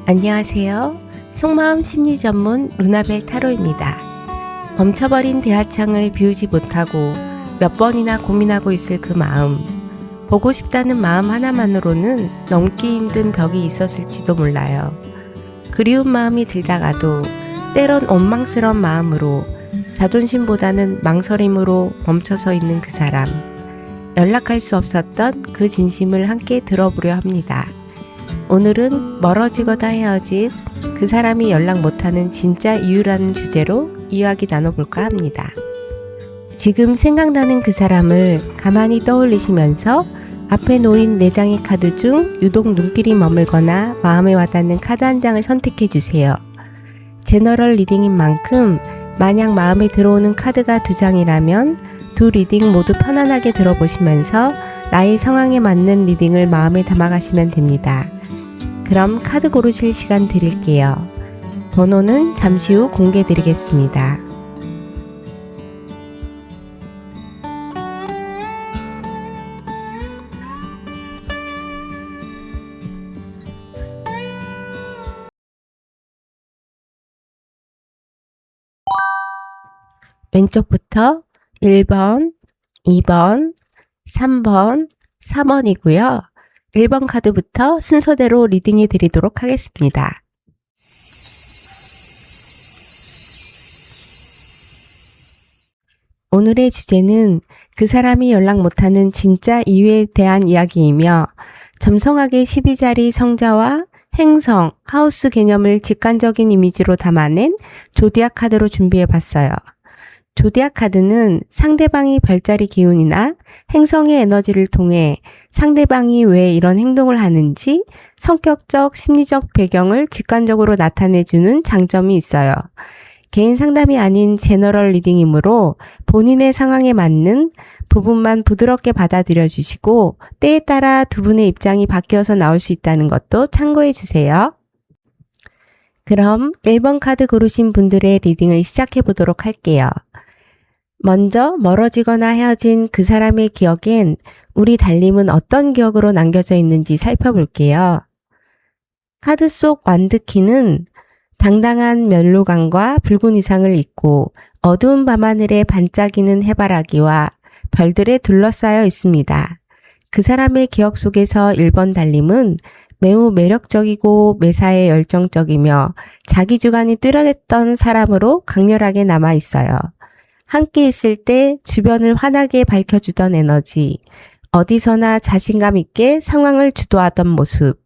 안녕하세요. 속마음 심리 전문 루나벨 타로입니다. 멈춰버린 대화창을 비우지 못하고 몇 번이나 고민하고 있을 그 마음, 보고 싶다는 마음 하나만으로는 넘기 힘든 벽이 있었을지도 몰라요. 그리운 마음이 들다가도 때론 원망스러운 마음으로, 자존심보다는 망설임으로 멈춰서 있는 그 사람, 연락할 수 없었던 그 진심을 함께 들어보려 합니다. 오늘은 멀어지거나 헤어진 그 사람이 연락 못하는 진짜 이유라는 주제로 이야기 나눠볼까 합니다. 지금 생각나는 그 사람을 가만히 떠올리시면서 앞에 놓인 4장의 카드 중 유독 눈길이 머물거나 마음에 와닿는 카드 한 장을 선택해 주세요. 제너럴 리딩인 만큼 만약 마음에 들어오는 카드가 2장이라면 두 리딩 모두 편안하게 들어보시면서 나의 상황에 맞는 리딩을 마음에 담아가시면 됩니다. 그럼 카드 고르실 시간 드릴게요. 번호는 잠시 후 공개 드리겠습니다. 왼쪽부터 1번, 2번, 3번, 4번이고요. 1번 카드부터 순서대로 리딩해 드리도록 하겠습니다. 오늘의 주제는 그 사람이 연락 못하는 진짜 이유에 대한 이야기이며, 점성하게 12자리 성자와 행성, 하우스 개념을 직관적인 이미지로 담아낸 조디악 카드로 준비해 봤어요. 조디악 카드는 상대방이 별자리 기운이나 행성의 에너지를 통해 상대방이 왜 이런 행동을 하는지 성격적, 심리적 배경을 직관적으로 나타내주는 장점이 있어요. 개인 상담이 아닌 제너럴 리딩이므로 본인의 상황에 맞는 부분만 부드럽게 받아들여 주시고 때에 따라 두 분의 입장이 바뀌어서 나올 수 있다는 것도 참고해 주세요. 그럼 1번 카드 고르신 분들의 리딩을 시작해 보도록 할게요. 먼저 멀어지거나 헤어진 그 사람의 기억엔 우리 달님은 어떤 기억으로 남겨져 있는지 살펴볼게요. 카드 속 완드키는 당당한 면류관과 붉은 의상을 입고 어두운 밤하늘에 반짝이는 해바라기와 별들에 둘러싸여 있습니다. 그 사람의 기억 속에서 1번 달님은 매우 매력적이고 매사에 열정적이며 자기 주관이 뚜렷했던 사람으로 강렬하게 남아 있어요. 함께 있을 때 주변을 환하게 밝혀주던 에너지, 어디서나 자신감 있게 상황을 주도하던 모습,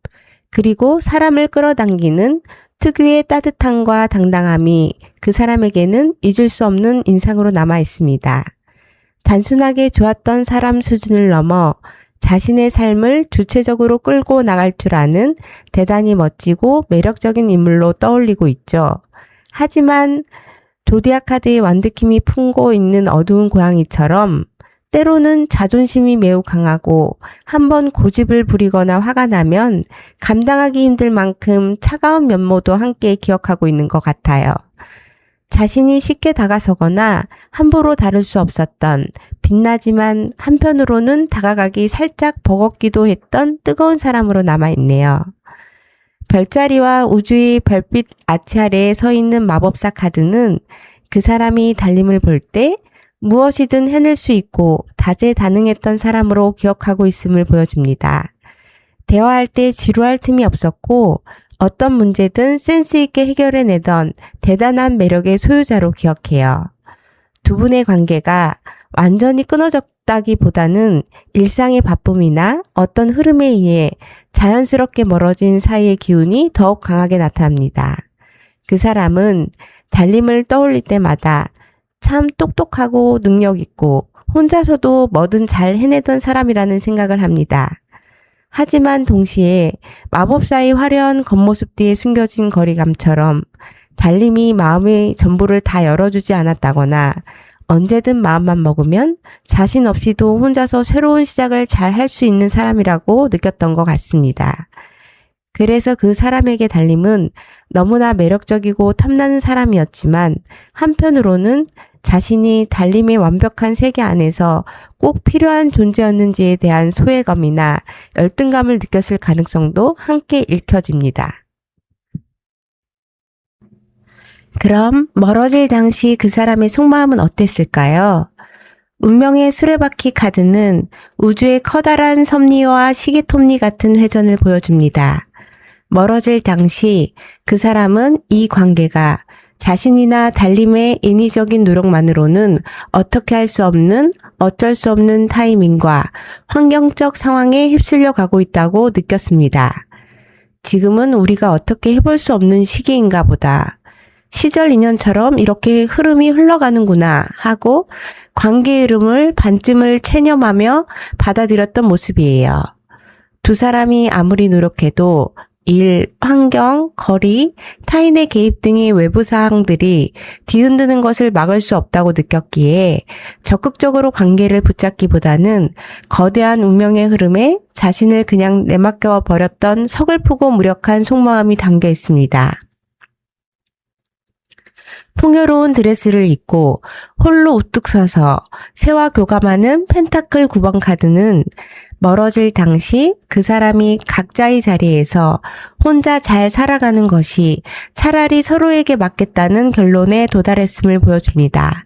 그리고 사람을 끌어당기는 특유의 따뜻함과 당당함이 그 사람에게는 잊을 수 없는 인상으로 남아 있습니다. 단순하게 좋았던 사람 수준을 넘어 자신의 삶을 주체적으로 끌고 나갈 줄 아는 대단히 멋지고 매력적인 인물로 떠올리고 있죠. 하지만 조디악 카드의 완드킴이 품고 있는 어두운 고양이처럼 때로는 자존심이 매우 강하고 한번 고집을 부리거나 화가 나면 감당하기 힘들 만큼 차가운 면모도 함께 기억하고 있는 것 같아요. 자신이 쉽게 다가서거나 함부로 다룰 수 없었던, 빛나지만 한편으로는 다가가기 살짝 버겁기도 했던 뜨거운 사람으로 남아있네요. 별자리와 우주의 별빛 아치 아래에 서 있는 마법사 카드는 그 사람이 달림을 볼 때 무엇이든 해낼 수 있고 다재다능했던 사람으로 기억하고 있음을 보여줍니다. 대화할 때 지루할 틈이 없었고 어떤 문제든 센스 있게 해결해내던 대단한 매력의 소유자로 기억해요. 두 분의 관계가 완전히 끊어졌다기보다는 일상의 바쁨이나 어떤 흐름에 의해 자연스럽게 멀어진 사이의 기운이 더욱 강하게 나타납니다. 그 사람은 달림을 떠올릴 때마다 참 똑똑하고 능력 있고 혼자서도 뭐든 잘 해내던 사람이라는 생각을 합니다. 하지만 동시에 마법사의 화려한 겉모습 뒤에 숨겨진 거리감처럼 달림이 마음의 전부를 다 열어주지 않았다거나 언제든 마음만 먹으면 자신 없이도 혼자서 새로운 시작을 잘 할 수 있는 사람이라고 느꼈던 것 같습니다. 그래서 그 사람에게 달림은 너무나 매력적이고 탐나는 사람이었지만 한편으로는 자신이 달림의 완벽한 세계 안에서 꼭 필요한 존재였는지에 대한 소외감이나 열등감을 느꼈을 가능성도 함께 읽혀집니다. 그럼 멀어질 당시 그 사람의 속마음은 어땠을까요? 운명의 수레바퀴 카드는 우주의 커다란 섭리와 시계톱니 같은 회전을 보여줍니다. 멀어질 당시 그 사람은 이 관계가 자신이나 달림의 인위적인 노력만으로는 어떻게 할 수 없는 어쩔 수 없는 타이밍과 환경적 상황에 휩쓸려 가고 있다고 느꼈습니다. 지금은 우리가 어떻게 해볼 수 없는 시기인가 보다. 시절 인연처럼 이렇게 흐름이 흘러가는구나 하고 관계의 흐름을 반쯤을 체념하며 받아들였던 모습이에요. 두 사람이 아무리 노력해도 일, 환경, 거리, 타인의 개입 등의 외부 사항들이 뒤흔드는 것을 막을 수 없다고 느꼈기에 적극적으로 관계를 붙잡기보다는 거대한 운명의 흐름에 자신을 그냥 내맡겨 버렸던 서글프고 무력한 속마음이 담겨 있습니다. 풍요로운 드레스를 입고 홀로 우뚝 서서 새와 교감하는 펜타클 9번 카드는 멀어질 당시 그 사람이 각자의 자리에서 혼자 잘 살아가는 것이 차라리 서로에게 맞겠다는 결론에 도달했음을 보여줍니다.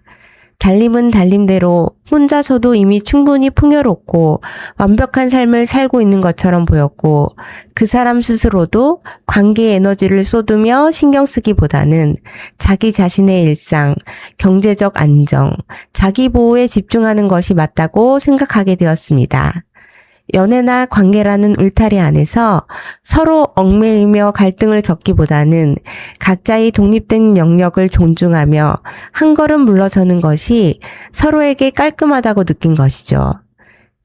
달림은 달림대로 혼자서도 이미 충분히 풍요롭고 완벽한 삶을 살고 있는 것처럼 보였고 그 사람 스스로도 관계에 에너지를 쏟으며 신경 쓰기보다는 자기 자신의 일상, 경제적 안정, 자기 보호에 집중하는 것이 맞다고 생각하게 되었습니다. 연애나 관계라는 울타리 안에서 서로 얽매이며 갈등을 겪기보다는 각자의 독립된 영역을 존중하며 한 걸음 물러서는 것이 서로에게 깔끔하다고 느낀 것이죠.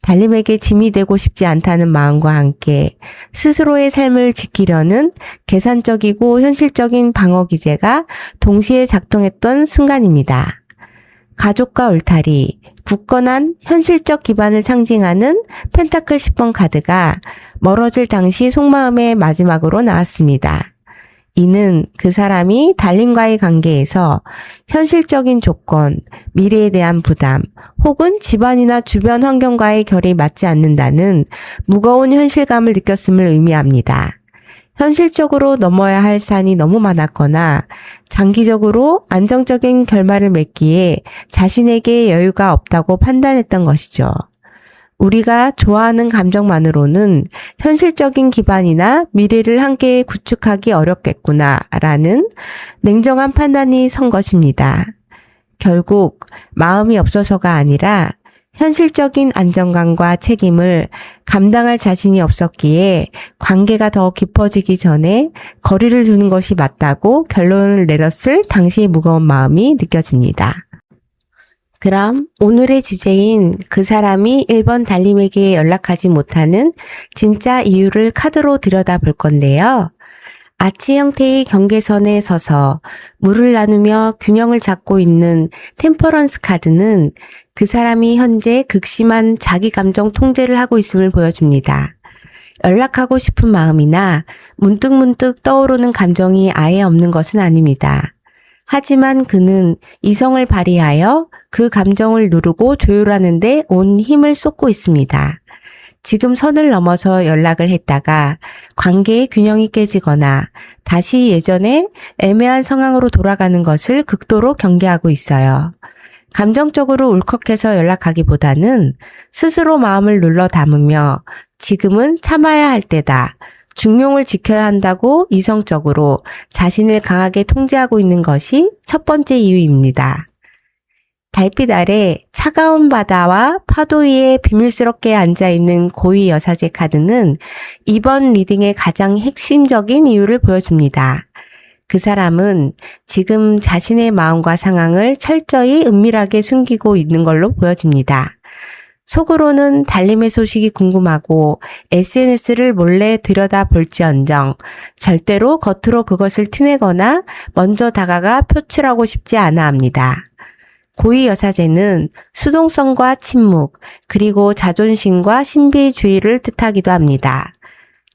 달림에게 짐이 되고 싶지 않다는 마음과 함께 스스로의 삶을 지키려는 계산적이고 현실적인 방어 기제가 동시에 작동했던 순간입니다. 가족과 울타리, 굳건한 현실적 기반을 상징하는 펜타클 10번 카드가 멀어질 당시 속마음의 마지막으로 나왔습니다. 이는 그 사람이 달림과의 관계에서 현실적인 조건, 미래에 대한 부담, 혹은 집안이나 주변 환경과의 결이 맞지 않는다는 무거운 현실감을 느꼈음을 의미합니다. 현실적으로 넘어야 할 산이 너무 많았거나 장기적으로 안정적인 결말을 맺기에 자신에게 여유가 없다고 판단했던 것이죠. 우리가 좋아하는 감정만으로는 현실적인 기반이나 미래를 함께 구축하기 어렵겠구나라는 냉정한 판단이 선 것입니다. 결국 마음이 없어서가 아니라 현실적인 안정감과 책임을 감당할 자신이 없었기에 관계가 더 깊어지기 전에 거리를 두는 것이 맞다고 결론을 내렸을 당시의 무거운 마음이 느껴집니다. 그럼 오늘의 주제인 그 사람이 1번 달림에게 연락하지 못하는 진짜 이유를 카드로 들여다볼 건데요. 아치 형태의 경계선에 서서 물을 나누며 균형을 잡고 있는 템퍼런스 카드는 그 사람이 현재 극심한 자기 감정 통제를 하고 있음을 보여줍니다. 연락하고 싶은 마음이나 문득문득 떠오르는 감정이 아예 없는 것은 아닙니다. 하지만 그는 이성을 발휘하여 그 감정을 누르고 조율하는 데 온 힘을 쏟고 있습니다. 지금 선을 넘어서 연락을 했다가 관계의 균형이 깨지거나 다시 예전에 애매한 상황으로 돌아가는 것을 극도로 경계하고 있어요. 감정적으로 울컥해서 연락하기보다는 스스로 마음을 눌러 담으며 지금은 참아야 할 때다. 중용을 지켜야 한다고 이성적으로 자신을 강하게 통제하고 있는 것이 첫 번째 이유입니다. 달빛 아래 차가운 바다와 파도 위에 비밀스럽게 앉아있는 고위 여사제 카드는 이번 리딩의 가장 핵심적인 이유를 보여줍니다. 그 사람은 지금 자신의 마음과 상황을 철저히 은밀하게 숨기고 있는 걸로 보여집니다. 속으로는 달림의 소식이 궁금하고 SNS를 몰래 들여다볼지언정 절대로 겉으로 그것을 티내거나 먼저 다가가 표출하고 싶지 않아 합니다. 고위 여사제는 수동성과 침묵, 그리고 자존심과 신비주의를 뜻하기도 합니다.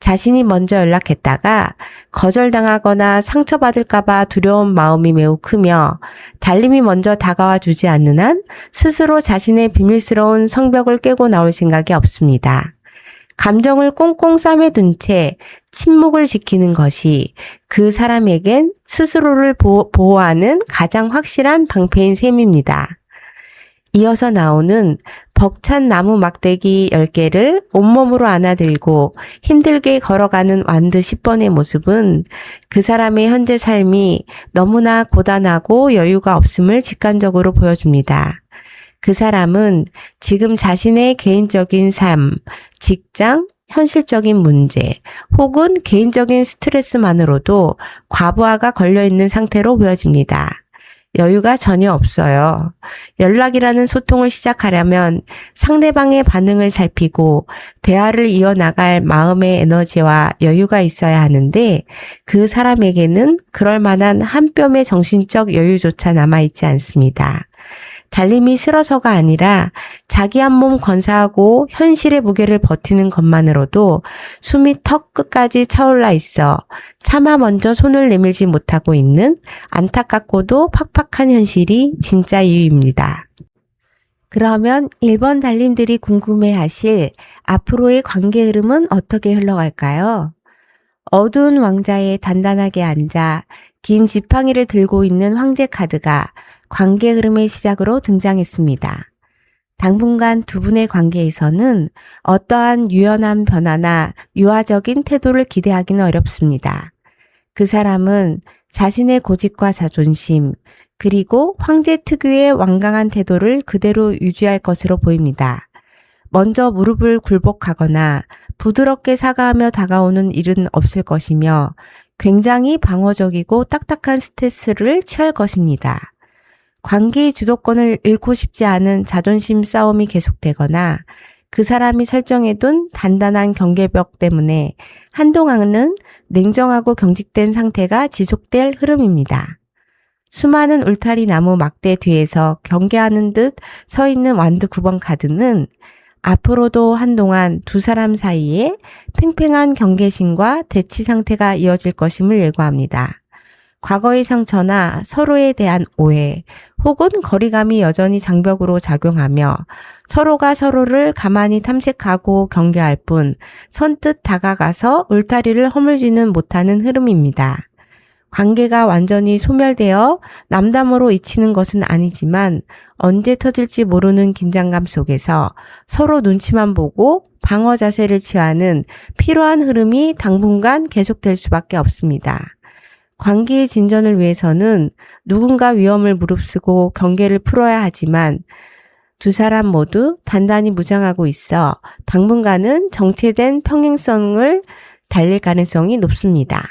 자신이 먼저 연락했다가 거절당하거나 상처받을까봐 두려운 마음이 매우 크며 달님이 먼저 다가와 주지 않는 한 스스로 자신의 비밀스러운 성벽을 깨고 나올 생각이 없습니다. 감정을 꽁꽁 싸매둔 채 침묵을 지키는 것이 그 사람에겐 스스로를 보호하는 가장 확실한 방패인 셈입니다. 이어서 나오는 벅찬 나무 막대기 10개를 온몸으로 안아들고 힘들게 걸어가는 완드 10번의 모습은 그 사람의 현재 삶이 너무나 고단하고 여유가 없음을 직관적으로 보여줍니다. 그 사람은 지금 자신의 개인적인 삶, 직장, 현실적인 문제 혹은 개인적인 스트레스만으로도 과부하가 걸려있는 상태로 보여집니다. 여유가 전혀 없어요. 연락이라는 소통을 시작하려면 상대방의 반응을 살피고 대화를 이어나갈 마음의 에너지와 여유가 있어야 하는데 그 사람에게는 그럴 만한 한 뼘의 정신적 여유조차 남아있지 않습니다. 달님이 싫어서가 아니라 자기 한 몸 건사하고 현실의 무게를 버티는 것만으로도 숨이 턱 끝까지 차올라 있어 차마 먼저 손을 내밀지 못하고 있는 안타깝고도 팍팍한 현실이 진짜 이유입니다. 그러면 1번 달님들이 궁금해하실 앞으로의 관계 흐름은 어떻게 흘러갈까요? 어두운 왕자에 단단하게 앉아 긴 지팡이를 들고 있는 황제 카드가 관계 흐름의 시작으로 등장했습니다. 당분간 두 분의 관계에서는 어떠한 유연한 변화나 유화적인 태도를 기대하기는 어렵습니다. 그 사람은 자신의 고집과 자존심, 그리고 황제 특유의 완강한 태도를 그대로 유지할 것으로 보입니다. 먼저 무릎을 굴복하거나 부드럽게 사과하며 다가오는 일은 없을 것이며 굉장히 방어적이고 딱딱한 스탠스를 취할 것입니다. 관계의 주도권을 잃고 싶지 않은 자존심 싸움이 계속되거나 그 사람이 설정해둔 단단한 경계벽 때문에 한동안은 냉정하고 경직된 상태가 지속될 흐름입니다. 수많은 울타리 나무 막대 뒤에서 경계하는 듯 서 있는 완드 9번 카드는 앞으로도 한동안 두 사람 사이에 팽팽한 경계심과 대치 상태가 이어질 것임을 예고합니다. 과거의 상처나 서로에 대한 오해 혹은 거리감이 여전히 장벽으로 작용하며 서로가 서로를 가만히 탐색하고 경계할 뿐 선뜻 다가가서 울타리를 허물지는 못하는 흐름입니다. 관계가 완전히 소멸되어 남담으로 잊히는 것은 아니지만 언제 터질지 모르는 긴장감 속에서 서로 눈치만 보고 방어 자세를 취하는 피로한 흐름이 당분간 계속될 수밖에 없습니다. 관계의 진전을 위해서는 누군가 위험을 무릅쓰고 경계를 풀어야 하지만 두 사람 모두 단단히 무장하고 있어 당분간은 정체된 평행성을 달릴 가능성이 높습니다.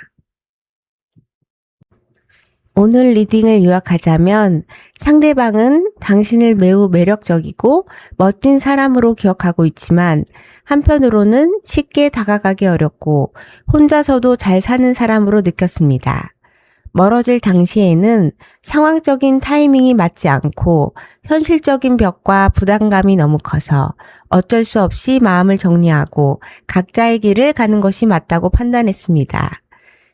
오늘 리딩을 요약하자면 상대방은 당신을 매우 매력적이고 멋진 사람으로 기억하고 있지만 한편으로는 쉽게 다가가기 어렵고 혼자서도 잘 사는 사람으로 느꼈습니다. 멀어질 당시에는 상황적인 타이밍이 맞지 않고 현실적인 벽과 부담감이 너무 커서 어쩔 수 없이 마음을 정리하고 각자의 길을 가는 것이 맞다고 판단했습니다.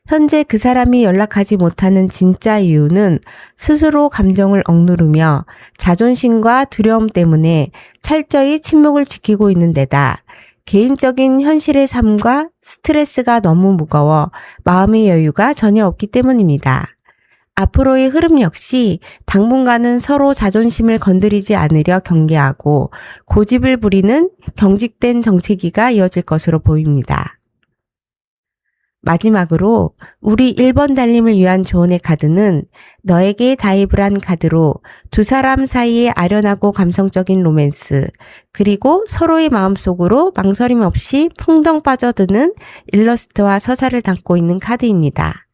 현재 그 사람이 연락하지 못하는 진짜 이유는 스스로 감정을 억누르며 자존심과 두려움 때문에 철저히 침묵을 지키고 있는 데다 개인적인 현실의 삶과 스트레스가 너무 무거워 마음의 여유가 전혀 없기 때문입니다. 앞으로의 흐름 역시 당분간은 서로 자존심을 건드리지 않으려 경계하고 고집을 부리는 경직된 정체기가 이어질 것으로 보입니다. 마지막으로 우리 1번 달님을 위한 조언의 카드는 너에게 다이브를 한 카드로 두 사람 사이의 아련하고 감성적인 로맨스 그리고 서로의 마음속으로 망설임 없이 풍덩 빠져드는 일러스트와 서사를 담고 있는 카드입니다.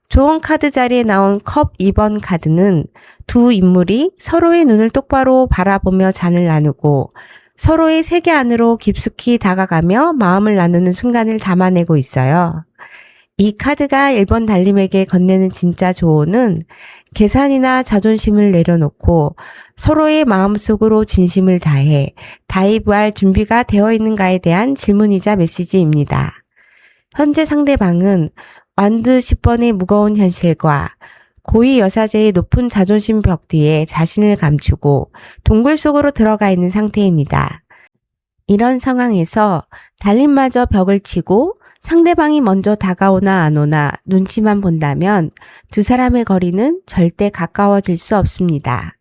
조언 카드 자리에 나온 컵 2번 카드는 두 인물이 서로의 눈을 똑바로 바라보며 잔을 나누고 서로의 세계 안으로 깊숙이 다가가며 마음을 나누는 순간을 담아내고 있어요. 이 카드가 1번 달님에게 건네는 진짜 조언은 계산이나 자존심을 내려놓고 서로의 마음속으로 진심을 다해 다이브할 준비가 되어 있는가에 대한 질문이자 메시지입니다. 현재 상대방은 완드 10번의 무거운 현실과 고위 여사제의 높은 자존심 벽 뒤에 자신을 감추고 동굴 속으로 들어가 있는 상태입니다. 이런 상황에서 달림마저 벽을 치고 상대방이 먼저 다가오나 안 오나 눈치만 본다면 두 사람의 거리는 절대 가까워질 수 없습니다.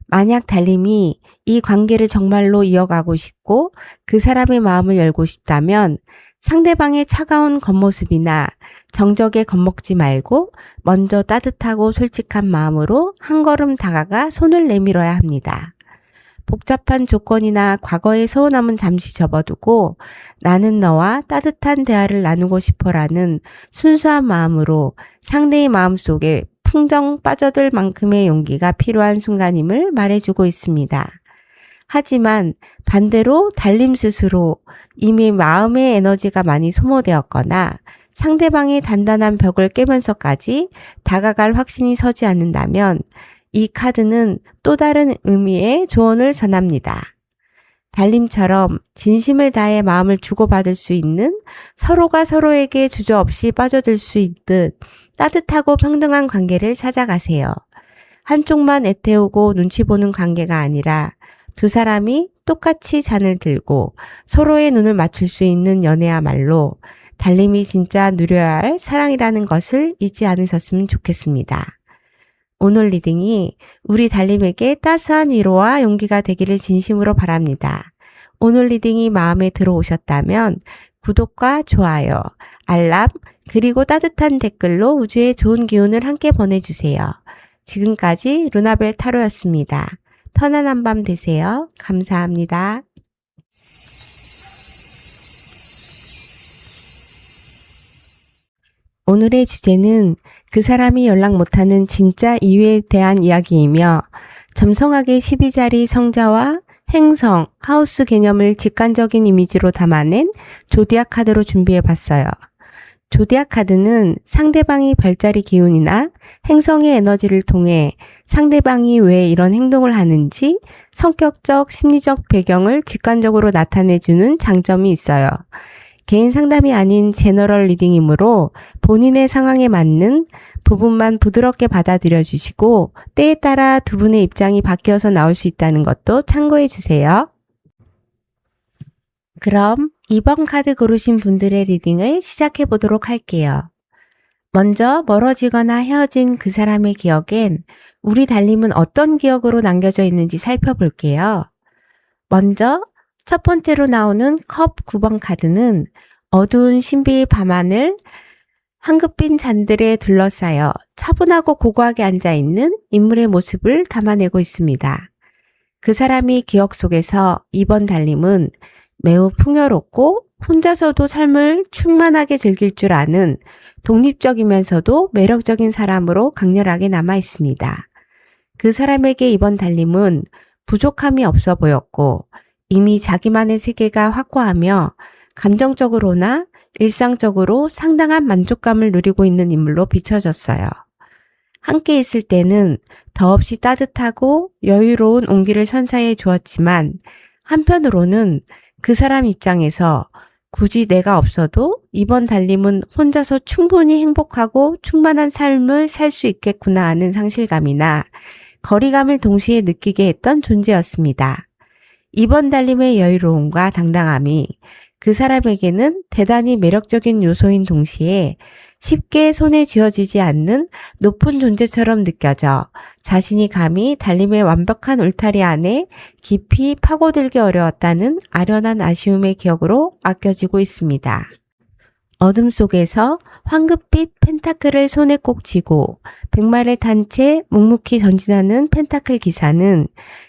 만약 달림이 이 관계를 정말로 이어가고 싶고 그 사람의 마음을 열고 싶다면 상대방의 차가운 겉모습이나 정적에 겁먹지 말고 먼저 따뜻하고 솔직한 마음으로 한 걸음 다가가 손을 내밀어야 합니다. 복잡한 조건이나 과거의 서운함은 잠시 접어두고 나는 너와 따뜻한 대화를 나누고 싶어라는 순수한 마음으로 상대의 마음속에 풍덩 빠져들 만큼의 용기가 필요한 순간임을 말해주고 있습니다. 하지만 반대로 달림 스스로 이미 마음의 에너지가 많이 소모되었거나 상대방의 단단한 벽을 깨면서까지 다가갈 확신이 서지 않는다면 이 카드는 또 다른 의미의 조언을 전합니다. 달림처럼 진심을 다해 마음을 주고받을 수 있는, 서로가 서로에게 주저없이 빠져들 수 있듯 따뜻하고 평등한 관계를 찾아가세요. 한쪽만 애태우고 눈치 보는 관계가 아니라 두 사람이 똑같이 잔을 들고 서로의 눈을 맞출 수 있는 연애야말로 달림이 진짜 누려야 할 사랑이라는 것을 잊지 않으셨으면 좋겠습니다. 오늘 리딩이 우리 달림에게 따스한 위로와 용기가 되기를 진심으로 바랍니다. 오늘 리딩이 마음에 들어오셨다면 구독과 좋아요, 알람, 그리고 따뜻한 댓글로 우주의 좋은 기운을 함께 보내주세요. 지금까지 루나벨 타로였습니다. 편안한 밤 되세요. 감사합니다. 오늘의 주제는 그 사람이 연락 못하는 진짜 이유에 대한 이야기이며 점성학의 12자리 성자와 행성, 하우스 개념을 직관적인 이미지로 담아낸 조디악 카드로 준비해봤어요. 조디악 카드는 상대방이 별자리 기운이나 행성의 에너지를 통해 상대방이 왜 이런 행동을 하는지 성격적, 심리적 배경을 직관적으로 나타내주는 장점이 있어요. 개인 상담이 아닌 제너럴 리딩이므로 본인의 상황에 맞는 부분만 부드럽게 받아들여 주시고 때에 따라 두 분의 입장이 바뀌어서 나올 수 있다는 것도 참고해 주세요. 그럼 2번 카드 고르신 분들의 리딩을 시작해 보도록 할게요. 먼저 멀어지거나 헤어진 그 사람의 기억엔 우리 달림은 어떤 기억으로 남겨져 있는지 살펴볼게요. 먼저 첫 번째로 나오는 컵 9번 카드는 어두운 신비의 밤하늘, 황급빈 잔들에 둘러싸여 차분하고 고고하게 앉아있는 인물의 모습을 담아내고 있습니다. 그 사람이 기억 속에서 이번 달림은 매우 풍요롭고 혼자서도 삶을 충만하게 즐길 줄 아는 독립적이면서도 매력적인 사람으로 강렬하게 남아 있습니다. 그 사람에게 이번 달림은 부족함이 없어 보였고 이미 자기만의 세계가 확고하며 감정적으로나 일상적으로 상당한 만족감을 누리고 있는 인물로 비춰졌어요. 함께 있을 때는 더없이 따뜻하고 여유로운 온기를 선사해 주었지만 한편으로는 그 사람 입장에서 굳이 내가 없어도 이번 달림은 혼자서 충분히 행복하고 충만한 삶을 살 수 있겠구나 하는 상실감이나 거리감을 동시에 느끼게 했던 존재였습니다. 이번 달림의 여유로움과 당당함이 그 사람에게는 대단히 매력적인 요소인 동시에 쉽게 손에 쥐어지지 않는 높은 존재처럼 느껴져 자신이 감히 달림의 완벽한 울타리 안에 깊이 파고들기 어려웠다는 아련한 아쉬움의 기억으로 아껴지고 있습니다. 어둠 속에서 황급빛 펜타클을 손에 꼭 쥐고 백마를 탄 채 묵묵히 전진하는 펜타클 기사는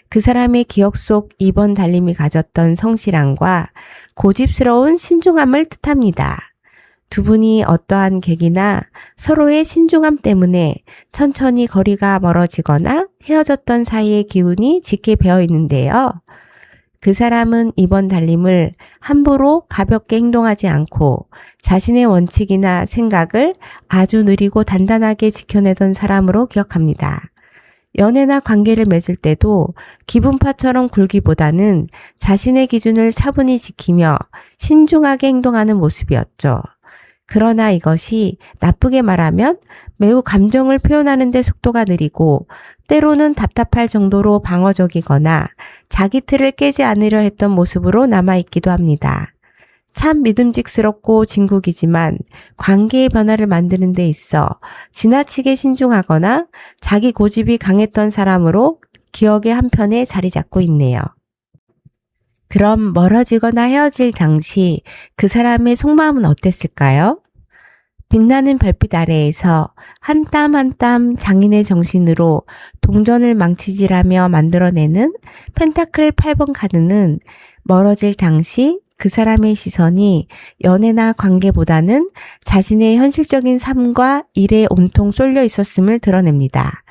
그 사람의 기억 속 이번 달림이 가졌던 성실함과 고집스러운 신중함을 뜻합니다. 두 분이 어떠한 계기나 서로의 신중함 때문에 천천히 거리가 멀어지거나 헤어졌던 사이의 기운이 짙게 배어 있는데요. 그 사람은 이번 달림을 함부로 가볍게 행동하지 않고 자신의 원칙이나 생각을 아주 느리고 단단하게 지켜내던 사람으로 기억합니다. 연애나 관계를 맺을 때도 기분파처럼 굴기보다는 자신의 기준을 차분히 지키며 신중하게 행동하는 모습이었죠. 그러나 이것이 나쁘게 말하면 매우 감정을 표현하는 데 속도가 느리고 때로는 답답할 정도로 방어적이거나 자기 틀을 깨지 않으려 했던 모습으로 남아있기도 합니다. 참 믿음직스럽고 진국이지만 관계의 변화를 만드는 데 있어 지나치게 신중하거나 자기 고집이 강했던 사람으로 기억의 한편에 자리 잡고 있네요. 그럼 멀어지거나 헤어질 당시 그 사람의 속마음은 어땠을까요? 빛나는 별빛 아래에서 한 땀 한 땀 장인의 정신으로 동전을 망치질하며 만들어내는 펜타클 8번 카드는 멀어질 당시 그 사람의 시선이 연애나 관계보다는 자신의 현실적인 삶과 일에 온통 쏠려 있었음을 드러냅니다.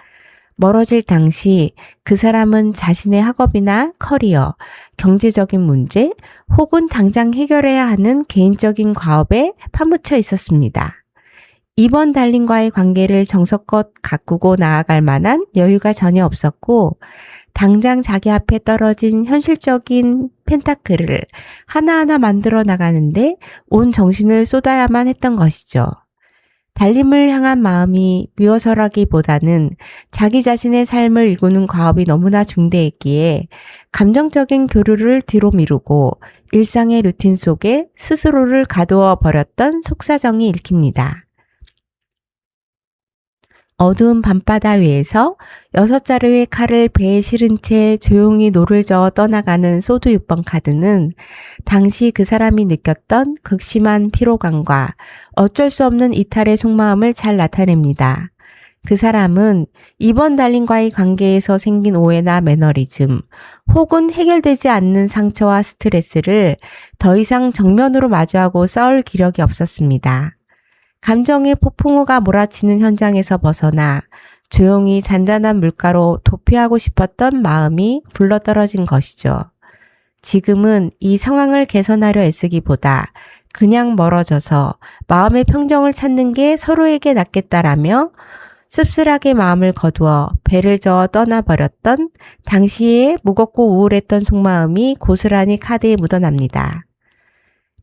멀어질 당시 그 사람은 자신의 학업이나 커리어, 경제적인 문제 혹은 당장 해결해야 하는 개인적인 과업에 파묻혀 있었습니다. 이번 달님과의 관계를 정성껏 가꾸고 나아갈 만한 여유가 전혀 없었고 당장 자기 앞에 떨어진 현실적인 펜타클을 하나하나 만들어 나가는데 온 정신을 쏟아야만 했던 것이죠. 달님을 향한 마음이 미워서라기보다는 자기 자신의 삶을 이루는 과업이 너무나 중대했기에 감정적인 교류를 뒤로 미루고 일상의 루틴 속에 스스로를 가두어 버렸던 속사정이 읽힙니다. 어두운 밤바다 위에서 6자루의 칼을 배에 실은 채 조용히 노를 저어 떠나가는 소드 6번 카드는 당시 그 사람이 느꼈던 극심한 피로감과 어쩔 수 없는 이탈의 속마음을 잘 나타냅니다. 그 사람은 이번 달님과의 관계에서 생긴 오해나 매너리즘 혹은 해결되지 않는 상처와 스트레스를 더 이상 정면으로 마주하고 싸울 기력이 없었습니다. 감정의 폭풍우가 몰아치는 현장에서 벗어나 조용히 잔잔한 물가로 도피하고 싶었던 마음이 굴러떨어진 것이죠. 지금은 이 상황을 개선하려 애쓰기보다 그냥 멀어져서 마음의 평정을 찾는 게 서로에게 낫겠다라며 씁쓸하게 마음을 거두어 배를 저어 떠나버렸던 당시에 무겁고 우울했던 속마음이 고스란히 카드에 묻어납니다.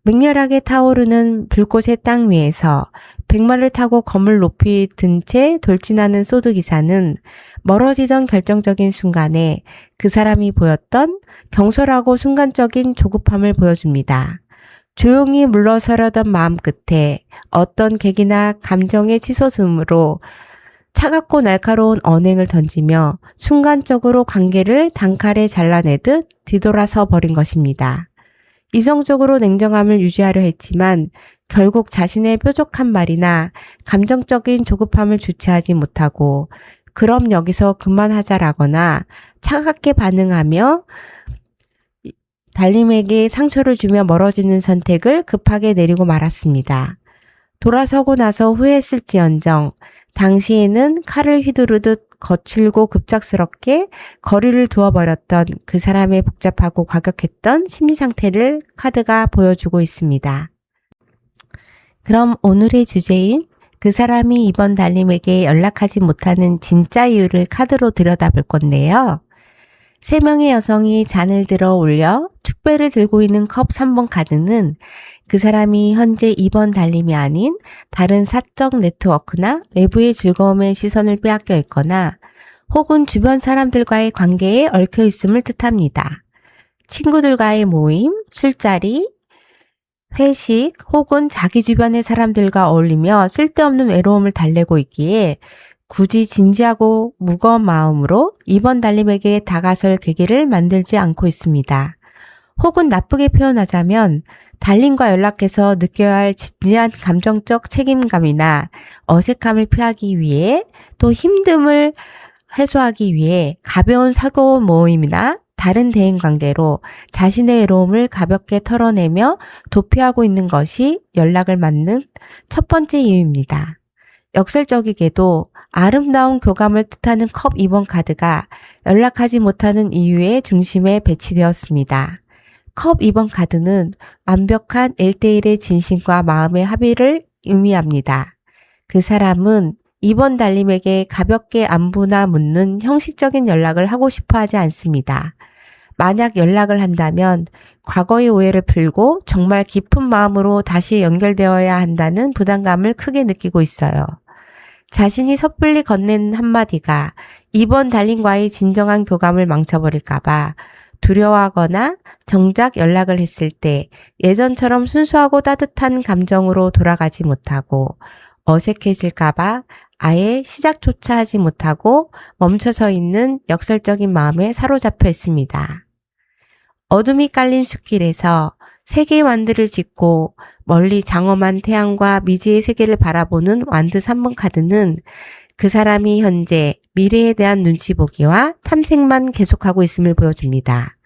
맹렬하게 타오르는 불꽃의 땅 위에서 백마를 타고 검을 높이 든 채 돌진하는 소드 기사는 멀어지던 결정적인 순간에 그 사람이 보였던 경솔하고 순간적인 조급함을 보여줍니다. 조용히 물러서려던 마음 끝에 어떤 계기나 감정의 치솟음으로 차갑고 날카로운 언행을 던지며 순간적으로 관계를 단칼에 잘라내듯 뒤돌아서 버린 것입니다. 이성적으로 냉정함을 유지하려 했지만 결국 자신의 뾰족한 말이나 감정적인 조급함을 주체하지 못하고 그럼 여기서 그만하자라거나 차갑게 반응하며 달님에게 상처를 주며 멀어지는 선택을 급하게 내리고 말았습니다. 돌아서고 나서 후회했을지언정 당시에는 칼을 휘두르듯 거칠고 급작스럽게 거리를 두어버렸던 그 사람의 복잡하고 과격했던 심리 상태를 카드가 보여주고 있습니다. 그럼 오늘의 주제인 그 사람이 이번 달님에게 연락하지 못하는 진짜 이유를 카드로 들여다볼 건데요. 3명의 여성이 잔을 들어 올려 축배를 들고 있는 컵 3번 카드는 그 사람이 현재 이번 달님이 아닌 다른 사적 네트워크나 외부의 즐거움에 시선을 빼앗겨 있거나 혹은 주변 사람들과의 관계에 얽혀 있음을 뜻합니다. 친구들과의 모임, 술자리, 회식 혹은 자기 주변의 사람들과 어울리며 쓸데없는 외로움을 달래고 있기에 굳이 진지하고 무거운 마음으로 이번 달님에게 다가설 계기를 만들지 않고 있습니다. 혹은 나쁘게 표현하자면 달님과 연락해서 느껴야 할 진지한 감정적 책임감이나 어색함을 피하기 위해 또 힘듦을 해소하기 위해 가벼운 사고 모임이나 다른 대인관계로 자신의 외로움을 가볍게 털어내며 도피하고 있는 것이 연락을 맞는 첫 번째 이유입니다. 역설적이게도 아름다운 교감을 뜻하는 컵 2번 카드가 연락하지 못하는 이유의 중심에 배치되었습니다. 컵 2번 카드는 완벽한 1대1의 진심과 마음의 합의를 의미합니다. 그 사람은 이번 달님에게 가볍게 안부나 묻는 형식적인 연락을 하고 싶어 하지 않습니다. 만약 연락을 한다면 과거의 오해를 풀고 정말 깊은 마음으로 다시 연결되어야 한다는 부담감을 크게 느끼고 있어요. 자신이 섣불리 건넨 한마디가 이번 달님과의 진정한 교감을 망쳐버릴까봐 두려워하거나 정작 연락을 했을 때 예전처럼 순수하고 따뜻한 감정으로 돌아가지 못하고 어색해질까봐 아예 시작조차 하지 못하고 멈춰서 있는 역설적인 마음에 사로잡혀 있습니다. 어둠이 깔린 숲길에서 세계의 완드를 짓고 멀리 장엄한 태양과 미지의 세계를 바라보는 완드 3번 카드는 그 사람이 현재 미래에 대한 눈치 보기와 탐색만 계속하고 있음을 보여줍니다.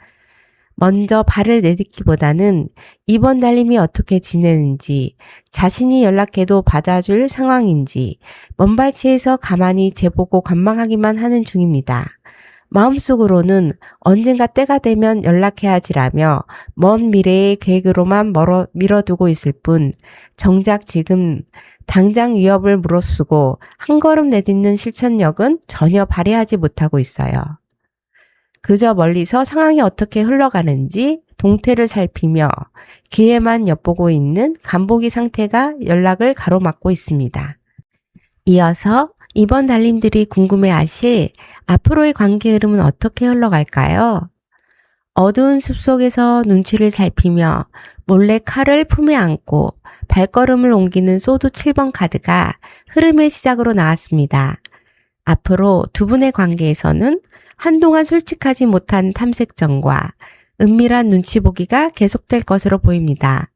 먼저 발을 내딛기보다는 이번 달님이 어떻게 지내는지, 자신이 연락해도 받아줄 상황인지 먼발치에서 가만히 재보고 관망하기만 하는 중입니다. 마음속으로는 언젠가 때가 되면 연락해야지라며 먼 미래의 계획으로만 밀어두고 있을 뿐 정작 지금 당장 위협을 무릅쓰고 한 걸음 내딛는 실천력은 전혀 발휘하지 못하고 있어요. 그저 멀리서 상황이 어떻게 흘러가는지 동태를 살피며 기회만 엿보고 있는 간보기 상태가 연락을 가로막고 있습니다. 이어서 이번 달님들이 궁금해하실 앞으로의 관계 흐름은 어떻게 흘러갈까요? 어두운 숲속에서 눈치를 살피며 몰래 칼을 품에 안고 발걸음을 옮기는 소드 7번 카드가 흐름의 시작으로 나왔습니다. 앞으로 두 분의 관계에서는 한동안 솔직하지 못한 탐색전과 은밀한 눈치 보기가 계속될 것으로 보입니다.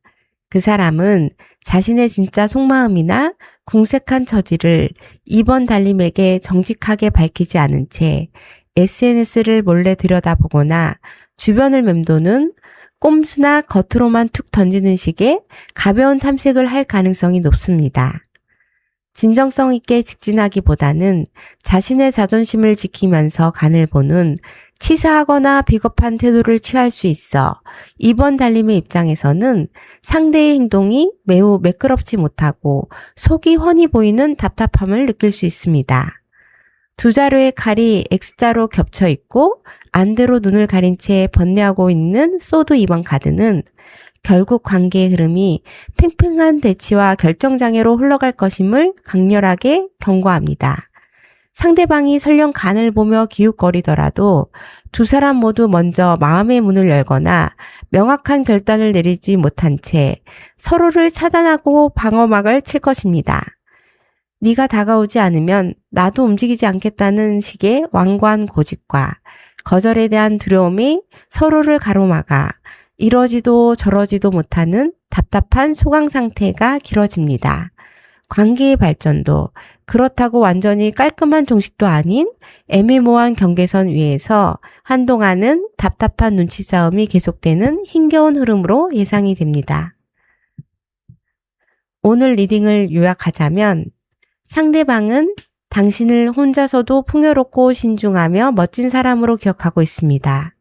그 사람은 자신의 진짜 속마음이나 궁색한 처지를 이번 달님에게 정직하게 밝히지 않은 채 SNS를 몰래 들여다보거나 주변을 맴도는 꼼수나 겉으로만 툭 던지는 식의 가벼운 탐색을 할 가능성이 높습니다. 진정성 있게 직진하기보다는 자신의 자존심을 지키면서 간을 보는 치사하거나 비겁한 태도를 취할 수 있어 이번 달님의 입장에서는 상대의 행동이 매우 매끄럽지 못하고 속이 훤히 보이는 답답함을 느낄 수 있습니다. 두 자루의 칼이 X자로 겹쳐 있고 안대로 눈을 가린 채 번뇌하고 있는 소드 2번 카드는 결국 관계의 흐름이 팽팽한 대치와 결정장애로 흘러갈 것임을 강렬하게 경고합니다. 상대방이 설령 간을 보며 기웃거리더라도 두 사람 모두 먼저 마음의 문을 열거나 명확한 결단을 내리지 못한 채 서로를 차단하고 방어막을 칠 것입니다. 네가 다가오지 않으면 나도 움직이지 않겠다는 식의 완고한 고집과 거절에 대한 두려움이 서로를 가로막아 이러지도 저러지도 못하는 답답한 소강 상태가 길어집니다. 관계의 발전도 그렇다고 완전히 깔끔한 종식도 아닌 애매모호한 경계선 위에서 한동안은 답답한 눈치 싸움이 계속되는 힘겨운 흐름으로 예상이 됩니다. 오늘 리딩을 요약하자면 상대방은 당신을 혼자서도 풍요롭고 신중하며 멋진 사람으로 기억하고 있습니다.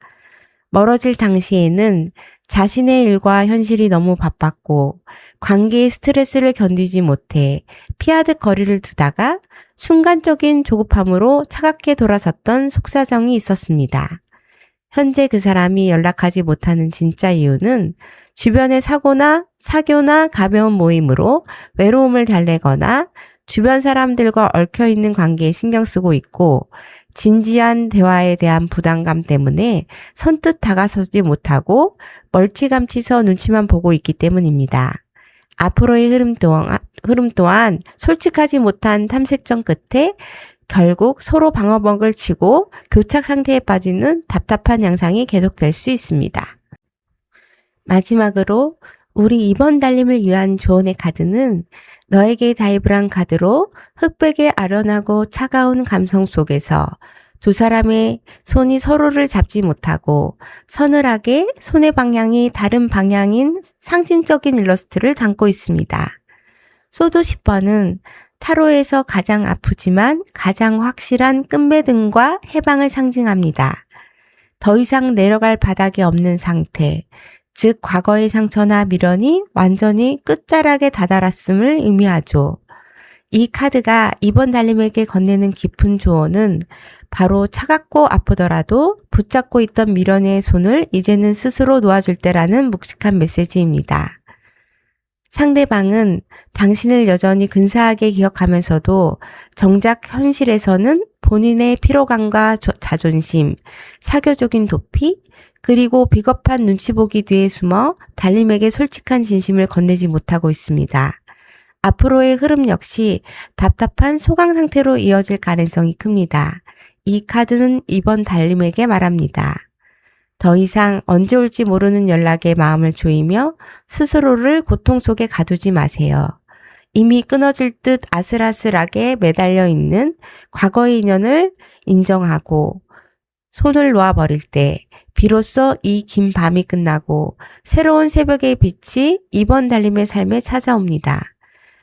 멀어질 당시에는 자신의 일과 현실이 너무 바빴고 관계의 스트레스를 견디지 못해 피하듯 거리를 두다가 순간적인 조급함으로 차갑게 돌아섰던 속사정이 있었습니다. 현재 그 사람이 연락하지 못하는 진짜 이유는 주변의 사교나 가벼운 모임으로 외로움을 달래거나 주변 사람들과 얽혀있는 관계에 신경 쓰고 있고 진지한 대화에 대한 부담감 때문에 선뜻 다가서지 못하고 멀찌감치서 눈치만 보고 있기 때문입니다. 앞으로의 흐름 또한 솔직하지 못한 탐색전 끝에 결국 서로 방어막을 치고 교착 상태에 빠지는 답답한 양상이 계속될 수 있습니다. 마지막으로 우리 이번 달님을 위한 조언의 카드는 너에게 다이브란 카드로 흑백의 아련하고 차가운 감성 속에서 두 사람의 손이 서로를 잡지 못하고 서늘하게 손의 방향이 다른 방향인 상징적인 일러스트를 담고 있습니다. 소드 10번은 타로에서 가장 아프지만 가장 확실한 끝맺음과 해방을 상징합니다. 더 이상 내려갈 바닥이 없는 상태, 즉 과거의 상처나 미련이 완전히 끝자락에 다다랐음을 의미하죠. 이 카드가 이번 달님에게 건네는 깊은 조언은 바로 차갑고 아프더라도 붙잡고 있던 미련의 손을 이제는 스스로 놓아줄 때라는 묵직한 메시지입니다. 상대방은 당신을 여전히 근사하게 기억하면서도 정작 현실에서는 본인의 피로감과 자존심, 사교적인 도피, 그리고 비겁한 눈치 보기 뒤에 숨어 달님에게 솔직한 진심을 건네지 못하고 있습니다. 앞으로의 흐름 역시 답답한 소강 상태로 이어질 가능성이 큽니다. 이 카드는 이번 달님에게 말합니다. 더 이상 언제 올지 모르는 연락에 마음을 조이며 스스로를 고통 속에 가두지 마세요. 이미 끊어질 듯 아슬아슬하게 매달려 있는 과거의 인연을 인정하고 손을 놓아버릴 때 비로소 이 긴 밤이 끝나고 새로운 새벽의 빛이 이번 달님의 삶에 찾아옵니다.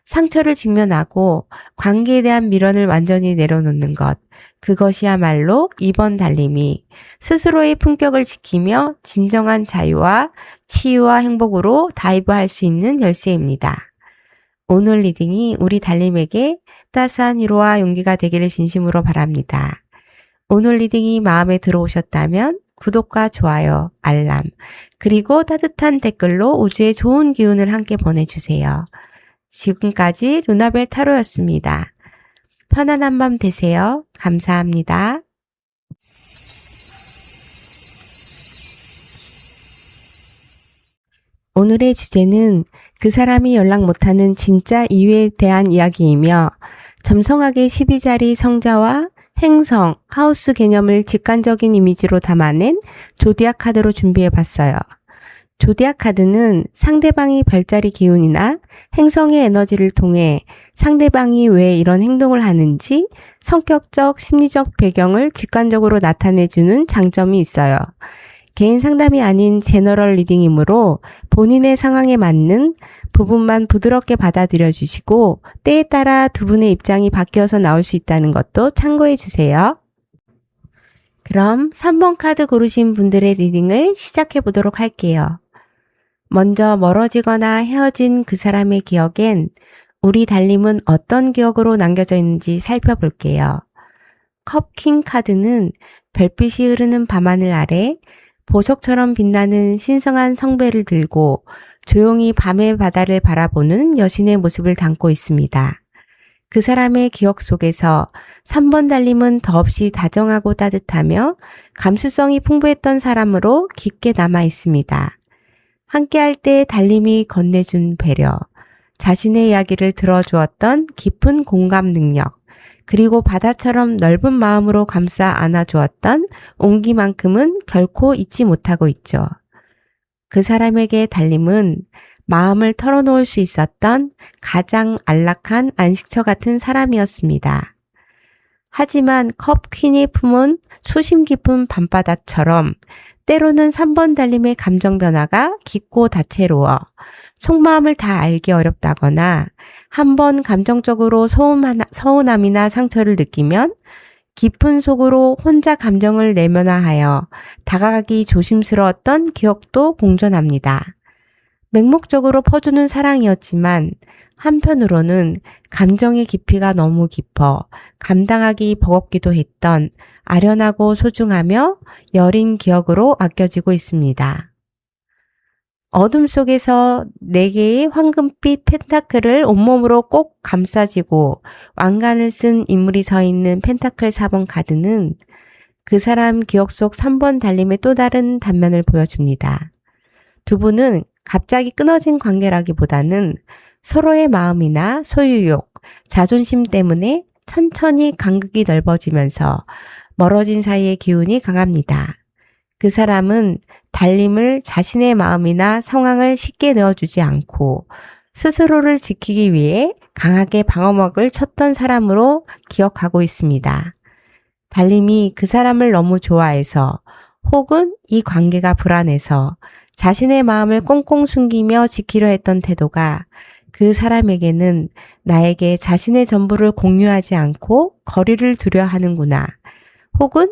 상처를 직면하고 관계에 대한 미련을 완전히 내려놓는 것, 그것이야말로 이번 달님이 스스로의 품격을 지키며 진정한 자유와 치유와 행복으로 다이브할 수 있는 열쇠입니다. 오늘 리딩이 우리 달님에게 따스한 위로와 용기가 되기를 진심으로 바랍니다. 오늘 리딩이 마음에 들어오셨다면 구독과 좋아요, 알람, 그리고 따뜻한 댓글로 우주의 좋은 기운을 함께 보내주세요. 지금까지 루나벨 타로였습니다. 편안한 밤 되세요. 감사합니다. 오늘의 주제는 그 사람이 연락 못하는 진짜 이유에 대한 이야기이며 점성학의 12자리 성자와 행성, 하우스 개념을 직관적인 이미지로 담아낸 조디악 카드로 준비해봤어요. 조디악 카드는 상대방이 별자리 기운이나 행성의 에너지를 통해 상대방이 왜 이런 행동을 하는지 성격적, 심리적 배경을 직관적으로 나타내주는 장점이 있어요. 개인 상담이 아닌 제너럴 리딩이므로 본인의 상황에 맞는 부분만 부드럽게 받아들여 주시고 때에 따라 두 분의 입장이 바뀌어서 나올 수 있다는 것도 참고해 주세요. 그럼 3번 카드 고르신 분들의 리딩을 시작해 보도록 할게요. 먼저 멀어지거나 헤어진 그 사람의 기억엔 우리 달님은 어떤 기억으로 남겨져 있는지 살펴볼게요. 컵킹 카드는 별빛이 흐르는 밤하늘 아래 보석처럼 빛나는 신성한 성배를 들고 조용히 밤의 바다를 바라보는 여신의 모습을 담고 있습니다. 그 사람의 기억 속에서 3번 달님은 더없이 다정하고 따뜻하며 감수성이 풍부했던 사람으로 깊게 남아 있습니다. 함께할 때 달님이 건네준 배려, 자신의 이야기를 들어주었던 깊은 공감 능력, 그리고 바다처럼 넓은 마음으로 감싸 안아주었던 온기만큼은 결코 잊지 못하고 있죠. 그 사람에게 달님은 마음을 털어놓을 수 있었던 가장 안락한 안식처 같은 사람이었습니다. 하지만 컵 퀸이 품은 수심 깊은 밤바다처럼 때로는 3번 달님의 감정 변화가 깊고 다채로워 속마음을 다 알기 어렵다거나 한번 감정적으로 서운함이나 상처를 느끼면 깊은 속으로 혼자 감정을 내면화하여 다가가기 조심스러웠던 기억도 공존합니다. 맹목적으로 퍼주는 사랑이었지만 한편으로는 감정의 깊이가 너무 깊어 감당하기 버겁기도 했던 아련하고 소중하며 여린 기억으로 아껴지고 있습니다. 어둠 속에서 4개의 황금빛 펜타클을 온몸으로 꼭 감싸지고 왕관을 쓴 인물이 서 있는 펜타클 4번 카드는 그 사람 기억 속 3번 달림의 또 다른 단면을 보여줍니다. 두 분은 갑자기 끊어진 관계라기보다는 서로의 마음이나 소유욕, 자존심 때문에 천천히 간극이 넓어지면서 멀어진 사이의 기운이 강합니다. 그 사람은 달님을 자신의 마음이나 상황을 쉽게 내어주지 않고 스스로를 지키기 위해 강하게 방어막을 쳤던 사람으로 기억하고 있습니다. 달님이 그 사람을 너무 좋아해서 혹은 이 관계가 불안해서 자신의 마음을 꽁꽁 숨기며 지키려 했던 태도가 그 사람에게는 나에게 자신의 전부를 공유하지 않고 거리를 두려 하는구나. 혹은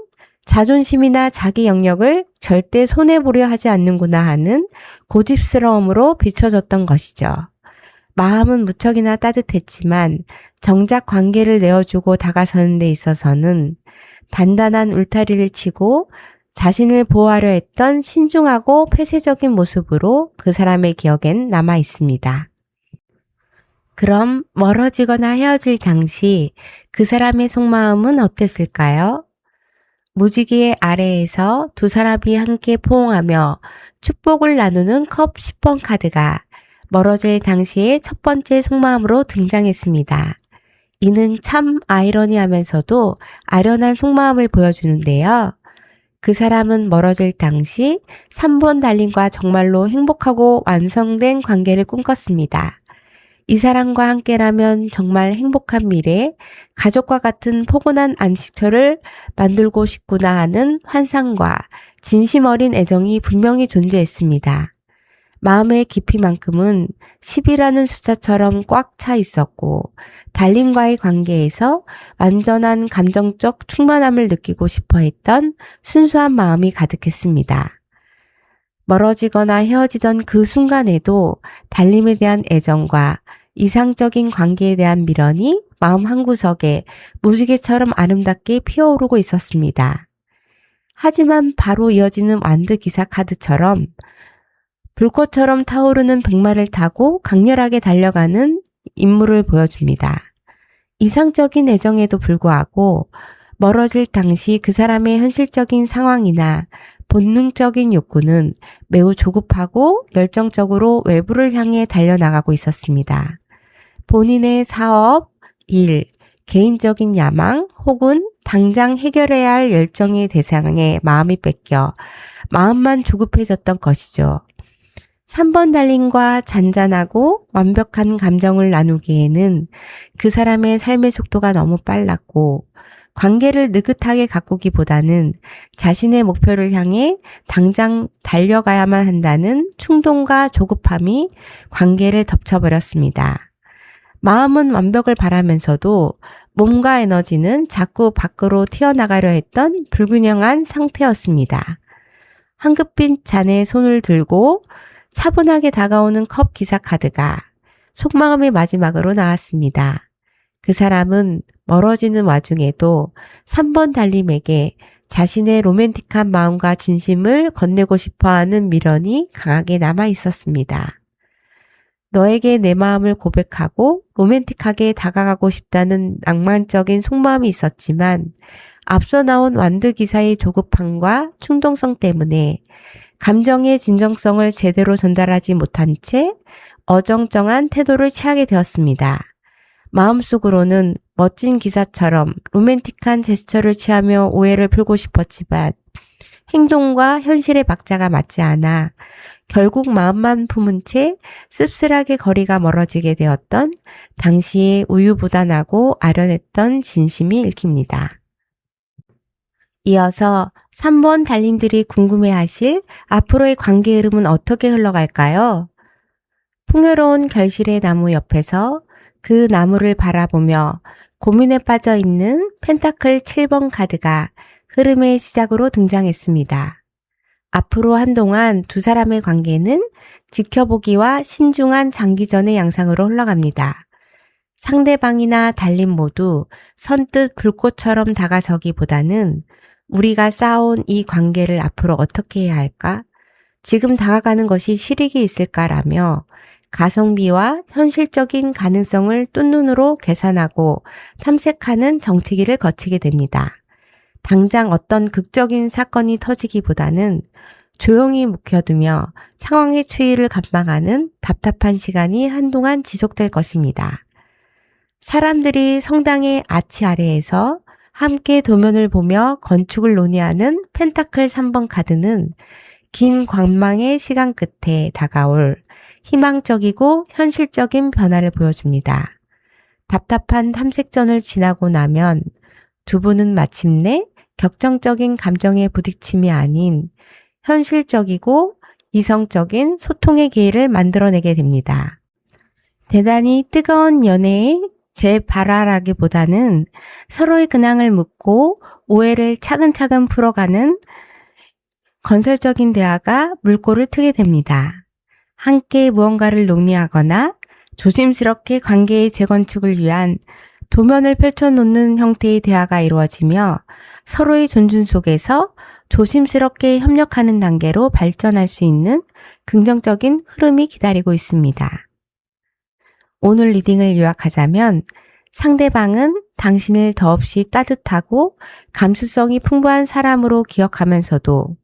자존심이나 자기 영역을 절대 손해보려 하지 않는구나 하는 고집스러움으로 비춰졌던 것이죠. 마음은 무척이나 따뜻했지만 정작 관계를 내어주고 다가서는 데 있어서는 단단한 울타리를 치고 자신을 보호하려 했던 신중하고 폐쇄적인 모습으로 그 사람의 기억엔 남아 있습니다. 그럼 멀어지거나 헤어질 당시 그 사람의 속마음은 어땠을까요? 무지개 아래에서 두 사람이 함께 포옹하며 축복을 나누는 컵 10번 카드가 멀어질 당시의 첫 번째 속마음으로 등장했습니다. 이는 참 아이러니하면서도 아련한 속마음을 보여주는데요. 그 사람은 멀어질 당시 3번 달님과 정말로 행복하고 완성된 관계를 꿈꿨습니다. 이 사람과 함께라면 정말 행복한 미래, 가족과 같은 포근한 안식처를 만들고 싶구나 하는 환상과 진심 어린 애정이 분명히 존재했습니다. 마음의 깊이만큼은 10이라는 숫자처럼 꽉 차 있었고 달님과의 관계에서 완전한 감정적 충만함을 느끼고 싶어 했던 순수한 마음이 가득했습니다. 멀어지거나 헤어지던 그 순간에도 달님에 대한 애정과 이상적인 관계에 대한 미련이 마음 한구석에 무지개처럼 아름답게 피어오르고 있었습니다. 하지만 바로 이어지는 완드 기사 카드처럼 불꽃처럼 타오르는 백마를 타고 강렬하게 달려가는 인물을 보여줍니다. 이상적인 애정에도 불구하고 멀어질 당시 그 사람의 현실적인 상황이나 본능적인 욕구는 매우 조급하고 열정적으로 외부를 향해 달려나가고 있었습니다. 본인의 사업, 일, 개인적인 야망 혹은 당장 해결해야 할 열정의 대상에 마음이 뺏겨 마음만 조급해졌던 것이죠. 3번 달님과 잔잔하고 완벽한 감정을 나누기에는 그 사람의 삶의 속도가 너무 빨랐고 관계를 느긋하게 가꾸기보다는 자신의 목표를 향해 당장 달려가야만 한다는 충동과 조급함이 관계를 덮쳐버렸습니다. 마음은 완벽을 바라면서도 몸과 에너지는 자꾸 밖으로 튀어나가려 했던 불균형한 상태였습니다. 황급빛 잔에 손을 들고 차분하게 다가오는 컵 기사 카드가 속마음의 마지막으로 나왔습니다. 그 사람은 멀어지는 와중에도 3번 달님에게 자신의 로맨틱한 마음과 진심을 건네고 싶어하는 미련이 강하게 남아 있었습니다. 너에게 내 마음을 고백하고 로맨틱하게 다가가고 싶다는 낭만적인 속마음이 있었지만 앞서 나온 완드 기사의 조급함과 충동성 때문에 감정의 진정성을 제대로 전달하지 못한 채 어정쩡한 태도를 취하게 되었습니다. 마음속으로는 멋진 기사처럼 로맨틱한 제스처를 취하며 오해를 풀고 싶었지만 행동과 현실의 박자가 맞지 않아 결국 마음만 품은 채 씁쓸하게 거리가 멀어지게 되었던 당시의 우유부단하고 아련했던 진심이 읽힙니다. 이어서 3번 달님들이 궁금해하실 앞으로의 관계 흐름은 어떻게 흘러갈까요? 풍요로운 결실의 나무 옆에서 그 나무를 바라보며 고민에 빠져 있는 펜타클 7번 카드가 흐름의 시작으로 등장했습니다. 앞으로 한동안 두 사람의 관계는 지켜보기와 신중한 장기전의 양상으로 흘러갑니다. 상대방이나 달님 모두 선뜻 불꽃처럼 다가서기보다는 우리가 쌓아온 이 관계를 앞으로 어떻게 해야 할까? 지금 다가가는 것이 실익이 있을까라며 가성비와 현실적인 가능성을 뜬눈으로 계산하고 탐색하는 정치기를 거치게 됩니다. 당장 어떤 극적인 사건이 터지기보다는 조용히 묵혀두며 상황의 추이를 감망하는 답답한 시간이 한동안 지속될 것입니다. 사람들이 성당의 아치 아래에서 함께 도면을 보며 건축을 논의하는 펜타클 3번 카드는 긴 관망의 시간 끝에 다가올 희망적이고 현실적인 변화를 보여줍니다. 답답한 탐색전을 지나고 나면 두 분은 마침내 격정적인 감정의 부딪힘이 아닌 현실적이고 이성적인 소통의 기회를 만들어내게 됩니다. 대단히 뜨거운 연애의 재발화라기보다는 서로의 근황을 묻고 오해를 차근차근 풀어가는 건설적인 대화가 물꼬를 트게 됩니다. 함께 무언가를 논의하거나 조심스럽게 관계의 재건축을 위한 도면을 펼쳐놓는 형태의 대화가 이루어지며 서로의 존중 속에서 조심스럽게 협력하는 단계로 발전할 수 있는 긍정적인 흐름이 기다리고 있습니다. 오늘 리딩을 요약하자면 상대방은 당신을 더없이 따뜻하고 감수성이 풍부한 사람으로 기억하면서도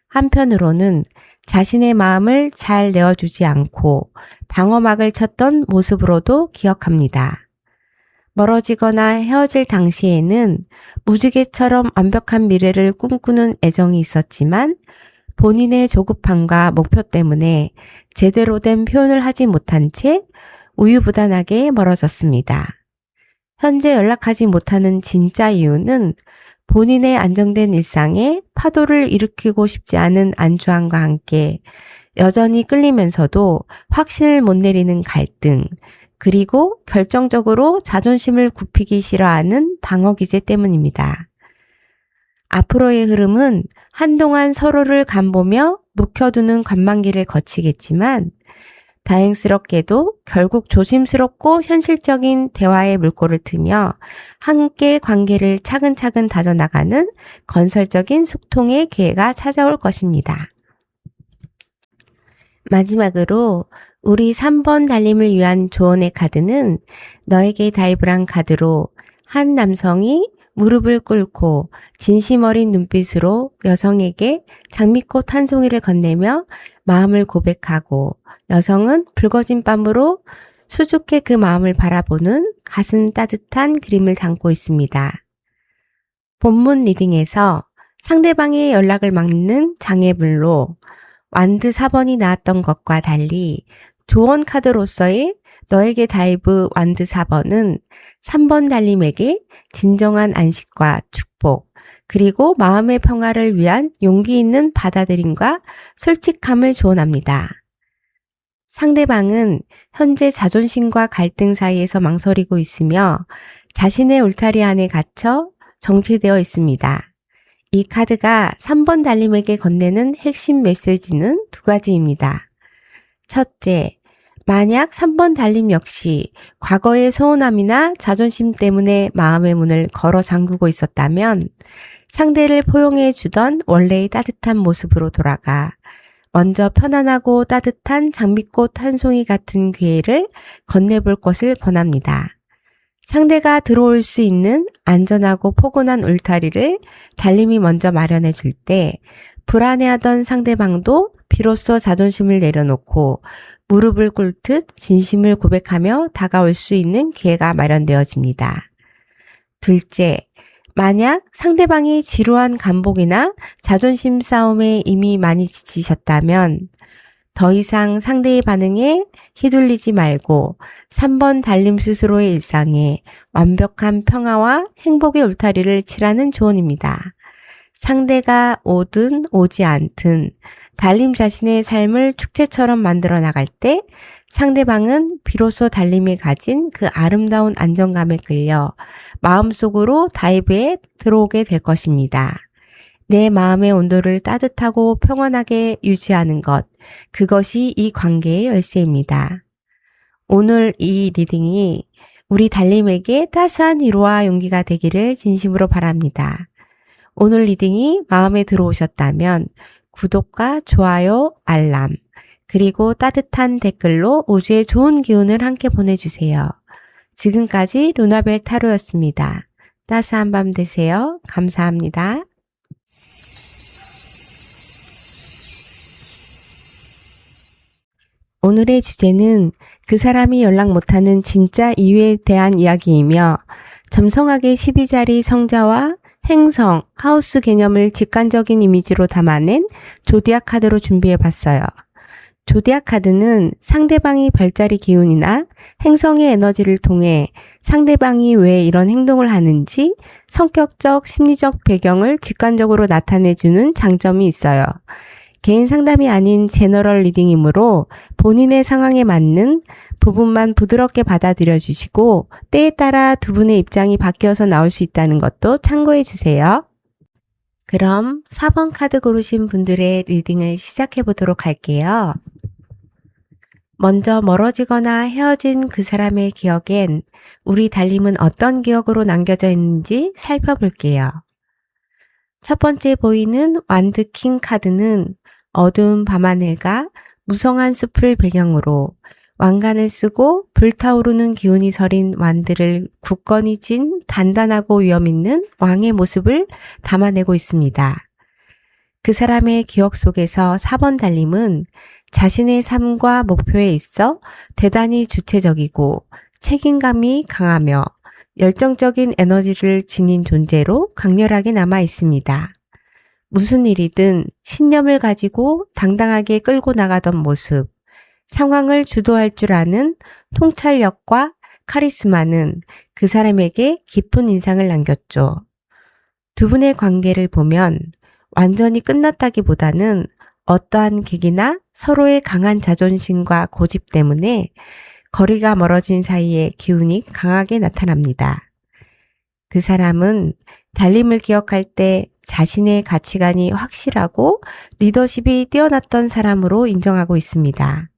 한편으로는 자신의 마음을 잘 내어주지 않고 방어막을 쳤던 모습으로도 기억합니다. 멀어지거나 헤어질 당시에는 무지개처럼 완벽한 미래를 꿈꾸는 애정이 있었지만 본인의 조급함과 목표 때문에 제대로 된 표현을 하지 못한 채 우유부단하게 멀어졌습니다. 현재 연락하지 못하는 진짜 이유는 본인의 안정된 일상에 파도를 일으키고 싶지 않은 안주함과 함께 여전히 끌리면서도 확신을 못 내리는 갈등, 그리고 결정적으로 자존심을 굽히기 싫어하는 방어 기제 때문입니다. 앞으로의 흐름은 한동안 서로를 간보며 묵혀두는 관망기를 거치겠지만 다행스럽게도 결국 조심스럽고 현실적인 대화의 물꼬를 트며 함께 관계를 차근차근 다져나가는 건설적인 소통의 기회가 찾아올 것입니다. 마지막으로 우리 3번 달림을 위한 조언의 카드는 너에게 다이브란 카드로 한 남성이 무릎을 꿇고 진심 어린 눈빛으로 여성에게 장미꽃 한 송이를 건네며 마음을 고백하고 여성은 붉어진 뺨으로 수줍게 그 마음을 바라보는 가슴 따뜻한 그림을 담고 있습니다. 본문 리딩에서 상대방의 연락을 막는 장애물로 완드 4번이 나왔던 것과 달리 조언 카드로서의 너에게 다이브 완드 4번은 3번 달림에게 진정한 안식과 축복, 그리고 마음의 평화를 위한 용기 있는 받아들임과 솔직함을 조언합니다. 상대방은 현재 자존심과 갈등 사이에서 망설이고 있으며 자신의 울타리 안에 갇혀 정체되어 있습니다. 이 카드가 3번 달림에게 건네는 핵심 메시지는 두 가지입니다. 첫째, 만약 3번 달림 역시 과거의 서운함이나 자존심 때문에 마음의 문을 걸어 잠그고 있었다면 상대를 포용해 주던 원래의 따뜻한 모습으로 돌아가 먼저 편안하고 따뜻한 장미꽃 한 송이 같은 기회를 건네볼 것을 권합니다. 상대가 들어올 수 있는 안전하고 포근한 울타리를 달림이 먼저 마련해 줄 때 불안해하던 상대방도 비로소 자존심을 내려놓고 무릎을 꿇듯 진심을 고백하며 다가올 수 있는 기회가 마련되어집니다. 둘째, 만약 상대방이 지루한 간복이나 자존심 싸움에 이미 많이 지치셨다면 더 이상 상대의 반응에 휘둘리지 말고 3번 달림 스스로의 일상에 완벽한 평화와 행복의 울타리를 치라는 조언입니다. 상대가 오든 오지 않든 달림 자신의 삶을 축제처럼 만들어 나갈 때 상대방은 비로소 달림이 가진 그 아름다운 안정감에 끌려 마음속으로 다이브에 들어오게 될 것입니다. 내 마음의 온도를 따뜻하고 평온하게 유지하는 것, 그것이 이 관계의 열쇠입니다. 오늘 이 리딩이 우리 달림에게 따스한 위로와 용기가 되기를 진심으로 바랍니다. 오늘 리딩이 마음에 들어오셨다면 구독과 좋아요, 알람, 그리고 따뜻한 댓글로 우주의 좋은 기운을 함께 보내주세요. 지금까지 루나벨 타로였습니다. 따스한 밤 되세요. 감사합니다. 오늘의 주제는 그 사람이 연락 못하는 진짜 이유에 대한 이야기이며 점성학의 12자리 성자와 행성, 하우스 개념을 직관적인 이미지로 담아낸 조디악 카드로 준비해봤어요. 조디악 카드는 상대방이 별자리 기운이나 행성의 에너지를 통해 상대방이 왜 이런 행동을 하는지 성격적, 심리적 배경을 직관적으로 나타내주는 장점이 있어요. 개인 상담이 아닌 제너럴 리딩이므로 본인의 상황에 맞는 부분만 부드럽게 받아들여 주시고 때에 따라 두 분의 입장이 바뀌어서 나올 수 있다는 것도 참고해 주세요. 그럼 4번 카드 고르신 분들의 리딩을 시작해 보도록 할게요. 먼저 멀어지거나 헤어진 그 사람의 기억엔 우리 달님은 어떤 기억으로 남겨져 있는지 살펴볼게요. 첫 번째 보이는 완드킹 카드는 어두운 밤하늘과 무성한 숲을 배경으로 왕관을 쓰고 불타오르는 기운이 서린 완드를 굳건히 쥔 단단하고 위엄있는 왕의 모습을 담아내고 있습니다. 그 사람의 기억 속에서 4번 달님은 자신의 삶과 목표에 있어 대단히 주체적이고 책임감이 강하며 열정적인 에너지를 지닌 존재로 강렬하게 남아 있습니다. 무슨 일이든 신념을 가지고 당당하게 끌고 나가던 모습, 상황을 주도할 줄 아는 통찰력과 카리스마는 그 사람에게 깊은 인상을 남겼죠. 두 분의 관계를 보면 완전히 끝났다기보다는 어떠한 계기나 서로의 강한 자존심과 고집 때문에 거리가 멀어진 사이에 기운이 강하게 나타납니다. 그 사람은 달님을 기억할 때 자신의 가치관이 확실하고 리더십이 뛰어났던 사람으로 인정하고 있습니다.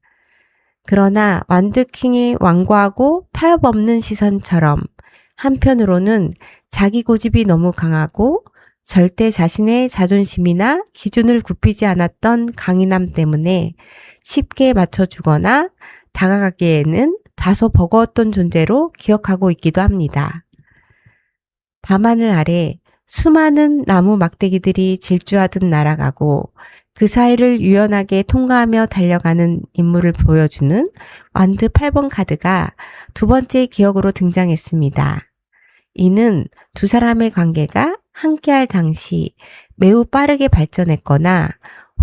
그러나 완드킹의 완고하고 타협 없는 시선처럼 한편으로는 자기 고집이 너무 강하고 절대 자신의 자존심이나 기준을 굽히지 않았던 강인함 때문에 쉽게 맞춰주거나 다가가기에는 다소 버거웠던 존재로 기억하고 있기도 합니다. 밤하늘 아래 수많은 나무 막대기들이 질주하듯 날아가고 그 사이를 유연하게 통과하며 달려가는 인물을 보여주는 완드 8번 카드가 두 번째 기억으로 등장했습니다. 이는 두 사람의 관계가 함께할 당시 매우 빠르게 발전했거나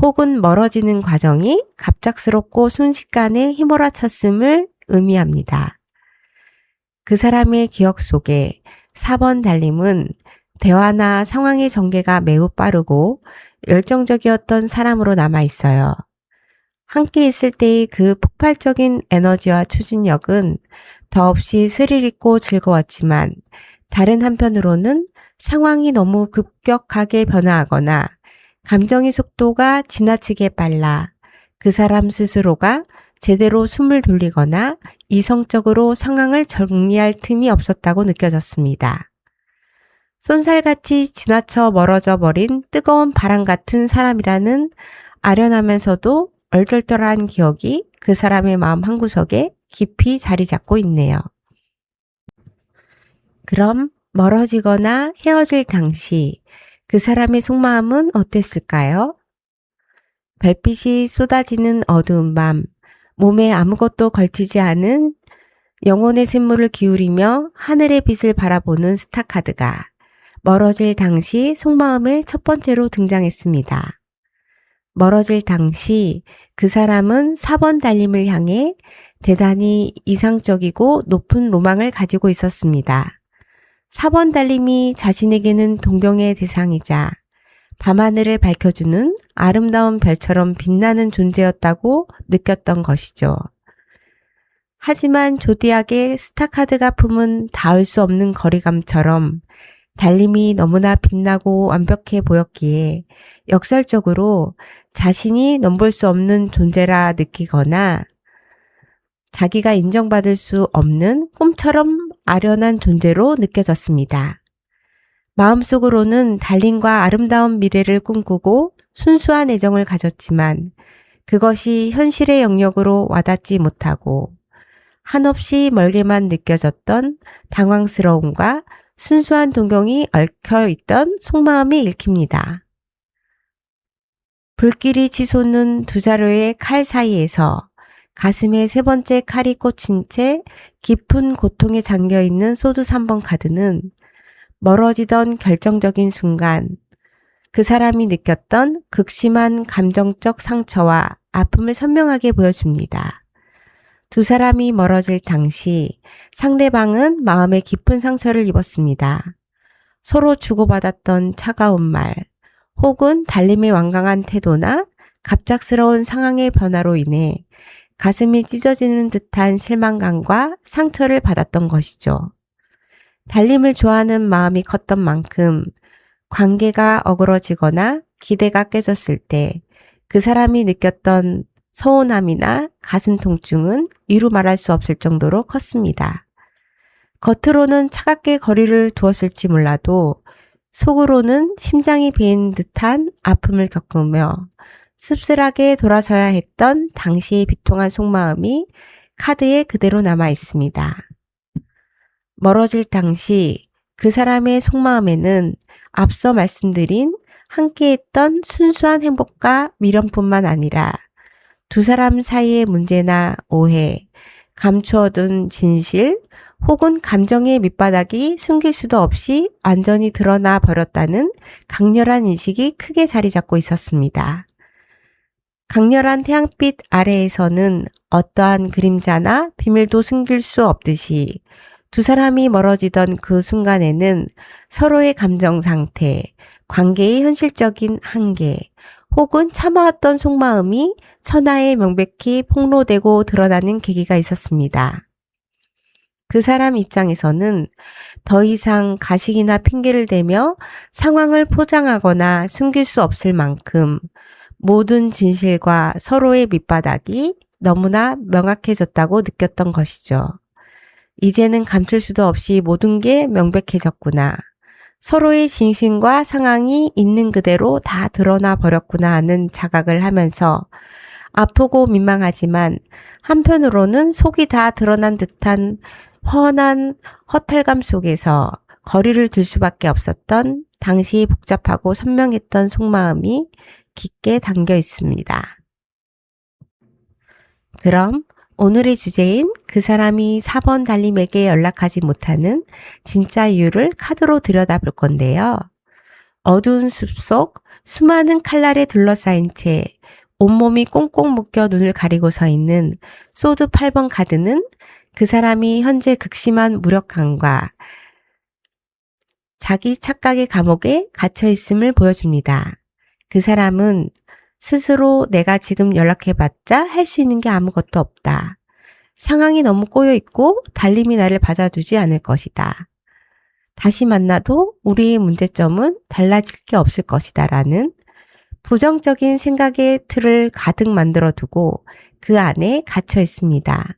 혹은 멀어지는 과정이 갑작스럽고 순식간에 휘몰아쳤음을 의미합니다. 그 사람의 기억 속에 4번 달님은 대화나 상황의 전개가 매우 빠르고 열정적이었던 사람으로 남아 있어요. 함께 있을 때의 그 폭발적인 에너지와 추진력은 더없이 스릴 있고 즐거웠지만 다른 한편으로는 상황이 너무 급격하게 변화하거나 감정의 속도가 지나치게 빨라 그 사람 스스로가 제대로 숨을 돌리거나 이성적으로 상황을 정리할 틈이 없었다고 느껴졌습니다. 쏜살같이 지나쳐 멀어져 버린 뜨거운 바람 같은 사람이라는 아련하면서도 얼떨떨한 기억이 그 사람의 마음 한구석에 깊이 자리 잡고 있네요. 그럼 멀어지거나 헤어질 당시 그 사람의 속마음은 어땠을까요? 별빛이 쏟아지는 어두운 밤, 몸에 아무것도 걸치지 않은 영혼의 샘물을 기울이며 하늘의 빛을 바라보는 스타카드가 멀어질 당시 속마음의 첫 번째로 등장했습니다. 멀어질 당시 그 사람은 4번 달님을 향해 대단히 이상적이고 높은 로망을 가지고 있었습니다. 4번 달님이 자신에게는 동경의 대상이자 밤하늘을 밝혀주는 아름다운 별처럼 빛나는 존재였다고 느꼈던 것이죠. 하지만 조디악의 스타카드가 품은 닿을 수 없는 거리감처럼 달님이 너무나 빛나고 완벽해 보였기에 역설적으로 자신이 넘볼 수 없는 존재라 느끼거나 자기가 인정받을 수 없는 꿈처럼 아련한 존재로 느껴졌습니다. 마음속으로는 달님과 아름다운 미래를 꿈꾸고 순수한 애정을 가졌지만 그것이 현실의 영역으로 와닿지 못하고 한없이 멀게만 느껴졌던 당황스러움과 순수한 동경이 얽혀있던 속마음이 읽힙니다. 불길이 치솟는 두 자루의 칼 사이에서 가슴에 세 번째 칼이 꽂힌 채 깊은 고통에 잠겨있는 소드 3번 카드는 멀어지던 결정적인 순간 그 사람이 느꼈던 극심한 감정적 상처와 아픔을 선명하게 보여줍니다. 두 사람이 멀어질 당시 상대방은 마음에 깊은 상처를 입었습니다. 서로 주고받았던 차가운 말, 혹은 달님의 완강한 태도나 갑작스러운 상황의 변화로 인해 가슴이 찢어지는 듯한 실망감과 상처를 받았던 것이죠. 달님을 좋아하는 마음이 컸던 만큼 관계가 어그러지거나 기대가 깨졌을 때 그 사람이 느꼈던 서운함이나 가슴 통증은 이루 말할 수 없을 정도로 컸습니다. 겉으로는 차갑게 거리를 두었을지 몰라도 속으로는 심장이 베인 듯한 아픔을 겪으며 씁쓸하게 돌아서야 했던 당시의 비통한 속마음이 카드에 그대로 남아 있습니다. 멀어질 당시 그 사람의 속마음에는 앞서 말씀드린 함께했던 순수한 행복과 미련뿐만 아니라 두 사람 사이의 문제나 오해, 감추어둔 진실 혹은 감정의 밑바닥이 숨길 수도 없이 완전히 드러나 버렸다는 강렬한 인식이 크게 자리 잡고 있었습니다. 강렬한 태양빛 아래에서는 어떠한 그림자나 비밀도 숨길 수 없듯이 두 사람이 멀어지던 그 순간에는 서로의 감정 상태, 관계의 현실적인 한계, 혹은 참아왔던 속마음이 천하에 명백히 폭로되고 드러나는 계기가 있었습니다. 그 사람 입장에서는 더 이상 가식이나 핑계를 대며 상황을 포장하거나 숨길 수 없을 만큼 모든 진실과 서로의 밑바닥이 너무나 명확해졌다고 느꼈던 것이죠. 이제는 감출 수도 없이 모든 게 명백해졌구나. 서로의 진심과 상황이 있는 그대로 다 드러나 버렸구나 하는 자각을 하면서 아프고 민망하지만 한편으로는 속이 다 드러난 듯한 훤한 허탈감 속에서 거리를 둘 수밖에 없었던 당시 복잡하고 선명했던 속마음이 깊게 담겨 있습니다. 그럼 오늘의 주제인 그 사람이 4번 달님에게 연락하지 못하는 진짜 이유를 카드로 들여다볼 건데요. 어두운 숲속 수많은 칼날에 둘러싸인 채 온몸이 꽁꽁 묶여 눈을 가리고 서 있는 소드 8번 카드는 그 사람이 현재 극심한 무력감과 자기 착각의 감옥에 갇혀 있음을 보여줍니다. 그 사람은 스스로 내가 지금 연락해봤자 할 수 있는 게 아무것도 없다. 상황이 너무 꼬여있고 달님이 나를 받아주지 않을 것이다. 다시 만나도 우리의 문제점은 달라질 게 없을 것이다 라는 부정적인 생각의 틀을 가득 만들어두고 그 안에 갇혀 있습니다.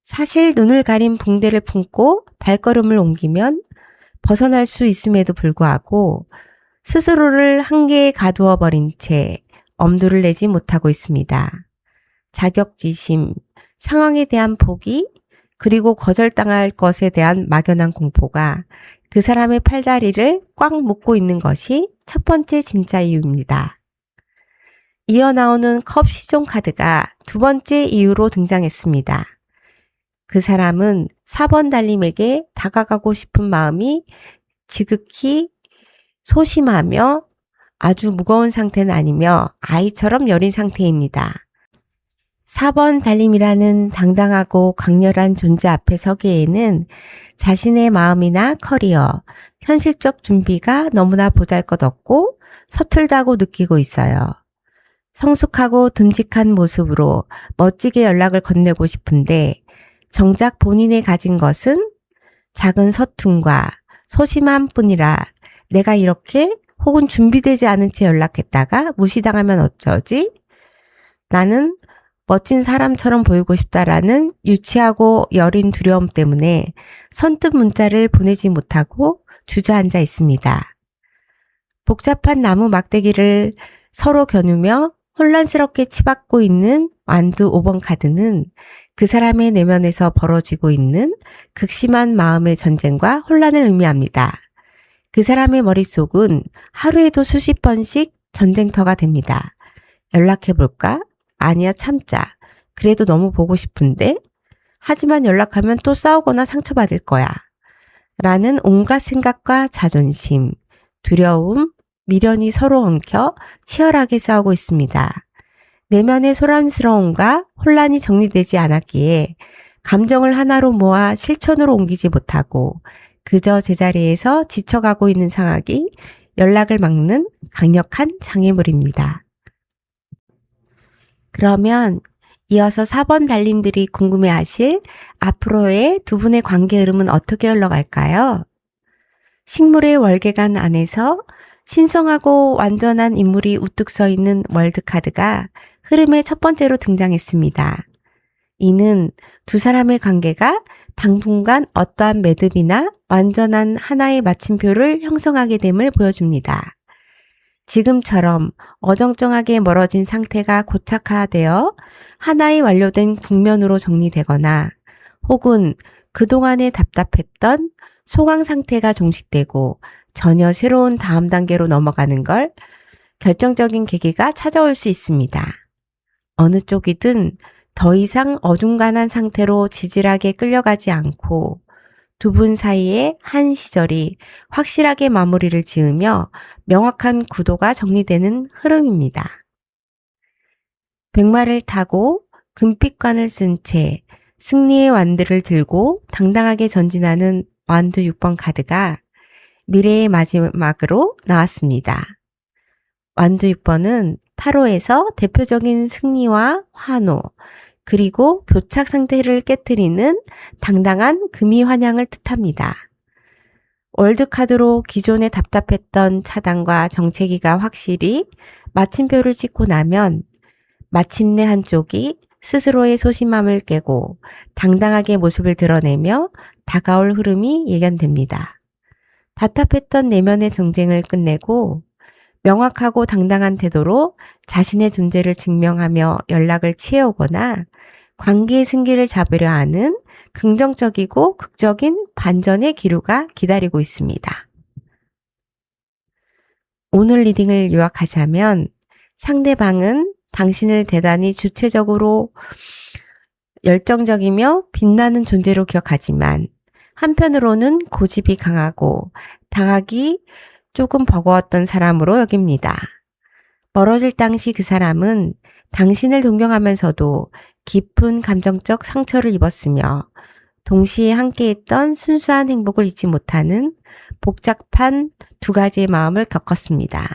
사실 눈을 가린 붕대를 품고 발걸음을 옮기면 벗어날 수 있음에도 불구하고 스스로를 한계에 가두어 버린 채 엄두를 내지 못하고 있습니다. 자격지심, 상황에 대한 포기, 그리고 거절당할 것에 대한 막연한 공포가 그 사람의 팔다리를 꽉 묶고 있는 것이 첫 번째 진짜 이유입니다. 이어 나오는 컵 시종 카드가 두 번째 이유로 등장했습니다. 그 사람은 4번 달님에게 다가가고 싶은 마음이 지극히 소심하며 아주 무거운 상태는 아니며 아이처럼 여린 상태입니다. 4번 달님이라는 당당하고 강렬한 존재 앞에 서기에는 자신의 마음이나 커리어, 현실적 준비가 너무나 보잘것없고 서툴다고 느끼고 있어요. 성숙하고 듬직한 모습으로 멋지게 연락을 건네고 싶은데 정작 본인이 가진 것은 작은 서툼과 소심함 뿐이라 내가 이렇게 혹은 준비되지 않은 채 연락했다가 무시당하면 어쩌지? 나는 멋진 사람처럼 보이고 싶다라는 유치하고 여린 두려움 때문에 선뜻 문자를 보내지 못하고 주저앉아 있습니다. 복잡한 나무 막대기를 서로 겨누며 혼란스럽게 치받고 있는 완두 5번 카드는 그 사람의 내면에서 벌어지고 있는 극심한 마음의 전쟁과 혼란을 의미합니다. 그 사람의 머릿속은 하루에도 수십 번씩 전쟁터가 됩니다. 연락해볼까? 아니야, 참자. 그래도 너무 보고 싶은데? 하지만 연락하면 또 싸우거나 상처받을 거야. 라는 온갖 생각과 자존심, 두려움, 미련이 서로 엉켜 치열하게 싸우고 있습니다. 내면의 소란스러움과 혼란이 정리되지 않았기에 감정을 하나로 모아 실천으로 옮기지 못하고 그저 제자리에서 지쳐가고 있는 상황이 연락을 막는 강력한 장애물입니다. 그러면 이어서 4번 달님들이 궁금해하실 앞으로의 두 분의 관계 흐름은 어떻게 흘러갈까요? 식물의 월계관 안에서 신성하고 완전한 인물이 우뚝 서 있는 월드카드가 흐름의 첫 번째로 등장했습니다. 이는 두 사람의 관계가 당분간 어떠한 매듭이나 완전한 하나의 마침표를 형성하게 됨을 보여줍니다. 지금처럼 어정쩡하게 멀어진 상태가 고착화되어 하나의 완료된 국면으로 정리되거나 혹은 그동안에 답답했던 소강 상태가 종식되고 전혀 새로운 다음 단계로 넘어가는 걸 결정적인 계기가 찾아올 수 있습니다. 어느 쪽이든 더 이상 어중간한 상태로 지질하게 끌려가지 않고 두 분 사이의 한 시절이 확실하게 마무리를 지으며 명확한 구도가 정리되는 흐름입니다. 백마를 타고 금빛관을 쓴 채 승리의 완드를 들고 당당하게 전진하는 완드 6번 카드가 미래의 마지막으로 나왔습니다. 완드 6번은 타로에서 대표적인 승리와 환호, 그리고 교착 상태를 깨트리는 당당한 금이 환영을 뜻합니다. 월드카드로 기존에 답답했던 차단과 정체기가 확실히 마침표를 찍고 나면 마침내 한쪽이 스스로의 소심함을 깨고 당당하게 모습을 드러내며 다가올 흐름이 예견됩니다. 답답했던 내면의 정쟁을 끝내고 명확하고 당당한 태도로 자신의 존재를 증명하며 연락을 취해오거나 관계의 승기를 잡으려 하는 긍정적이고 극적인 반전의 기류가 기다리고 있습니다. 오늘 리딩을 요약하자면 상대방은 당신을 대단히 주체적으로 열정적이며 빛나는 존재로 기억하지만 한편으로는 고집이 강하고 당하기 조금 버거웠던 사람으로 여깁니다. 멀어질 당시 그 사람은 당신을 존경하면서도 깊은 감정적 상처를 입었으며 동시에 함께했던 순수한 행복을 잊지 못하는 복잡한 두 가지의 마음을 겪었습니다.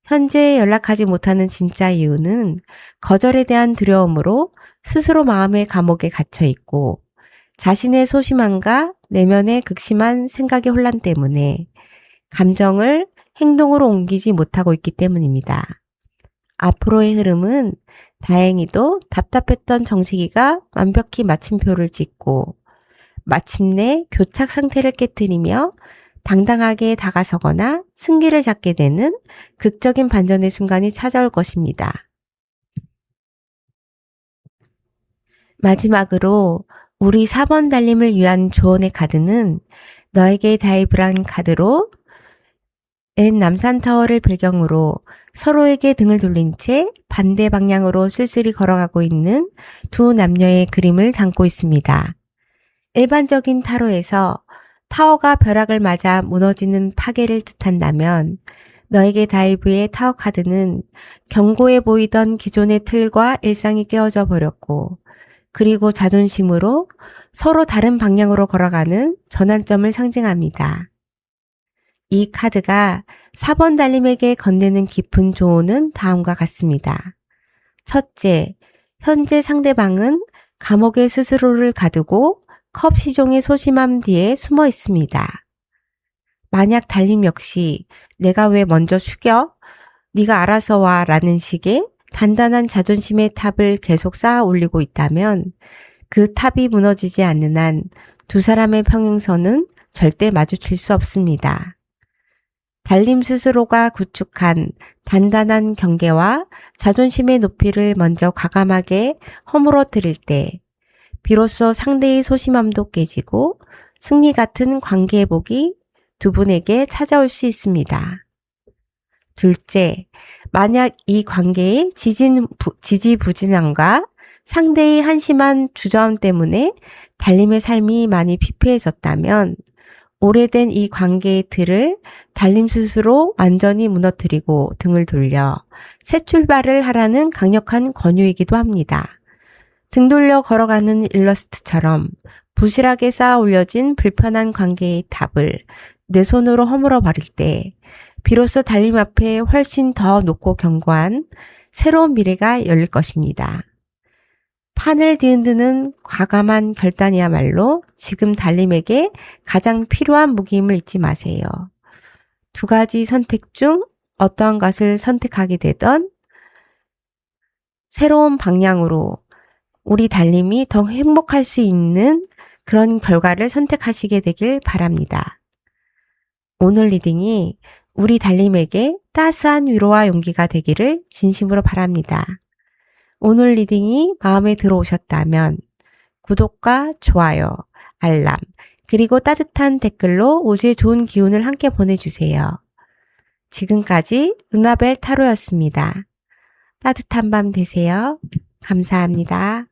현재 연락하지 못하는 진짜 이유는 거절에 대한 두려움으로 스스로 마음의 감옥에 갇혀 있고 자신의 소심함과 내면의 극심한 생각의 혼란 때문에 감정을 행동으로 옮기지 못하고 있기 때문입니다. 앞으로의 흐름은 다행히도 답답했던 정세기가 완벽히 마침표를 찍고 마침내 교착 상태를 깨트리며 당당하게 다가서거나 승기를 잡게 되는 극적인 반전의 순간이 찾아올 것입니다. 마지막으로 우리 4번 달림을 위한 조언의 카드는 너에게 다이브란 카드로 남산타워를 배경으로 서로에게 등을 돌린 채 반대 방향으로 쓸쓸히 걸어가고 있는 두 남녀의 그림을 담고 있습니다. 일반적인 타로에서 타워가 벼락을 맞아 무너지는 파괴를 뜻한다면 너에게 다이브의 타워 카드는 견고해 보이던 기존의 틀과 일상이 깨어져 버렸고 그리고 자존심으로 서로 다른 방향으로 걸어가는 전환점을 상징합니다. 이 카드가 4번 달림에게 건네는 깊은 조언은 다음과 같습니다. 첫째, 현재 상대방은 감옥에 스스로를 가두고 컵 시종의 소심함 뒤에 숨어 있습니다. 만약 달림 역시 내가 왜 먼저 숙여? 네가 알아서 와 라는 식의 단단한 자존심의 탑을 계속 쌓아 올리고 있다면 그 탑이 무너지지 않는 한 두 사람의 평행선은 절대 마주칠 수 없습니다. 달림 스스로가 구축한 단단한 경계와 자존심의 높이를 먼저 과감하게 허물어뜨릴 때 비로소 상대의 소심함도 깨지고 승리 같은 관계 회복이 두 분에게 찾아올 수 있습니다. 둘째, 만약 이 관계의 지지부진함과 상대의 한심한 주저함 때문에 달림의 삶이 많이 피폐해졌다면 오래된 이 관계의 틀을 달림 스스로 완전히 무너뜨리고 등을 돌려 새 출발을 하라는 강력한 권유이기도 합니다. 등 돌려 걸어가는 일러스트처럼 부실하게 쌓아 올려진 불편한 관계의 탑을 내 손으로 허물어 버릴 때 비로소 달림 앞에 훨씬 더 높고 견고한 새로운 미래가 열릴 것입니다. 판을 뒤흔드는 과감한 결단이야말로 지금 달림에게 가장 필요한 무기임을 잊지 마세요. 두 가지 선택 중 어떠한 것을 선택하게 되던 새로운 방향으로 우리 달님이 더 행복할 수 있는 그런 결과를 선택하시게 되길 바랍니다. 오늘 리딩이 우리 달님에게 따스한 위로와 용기가 되기를 진심으로 바랍니다. 오늘 리딩이 마음에 들어오셨다면 구독과 좋아요, 알람, 그리고 따뜻한 댓글로 우주의 좋은 기운을 함께 보내주세요. 지금까지 루나벨 타로였습니다. 따뜻한 밤 되세요. 감사합니다.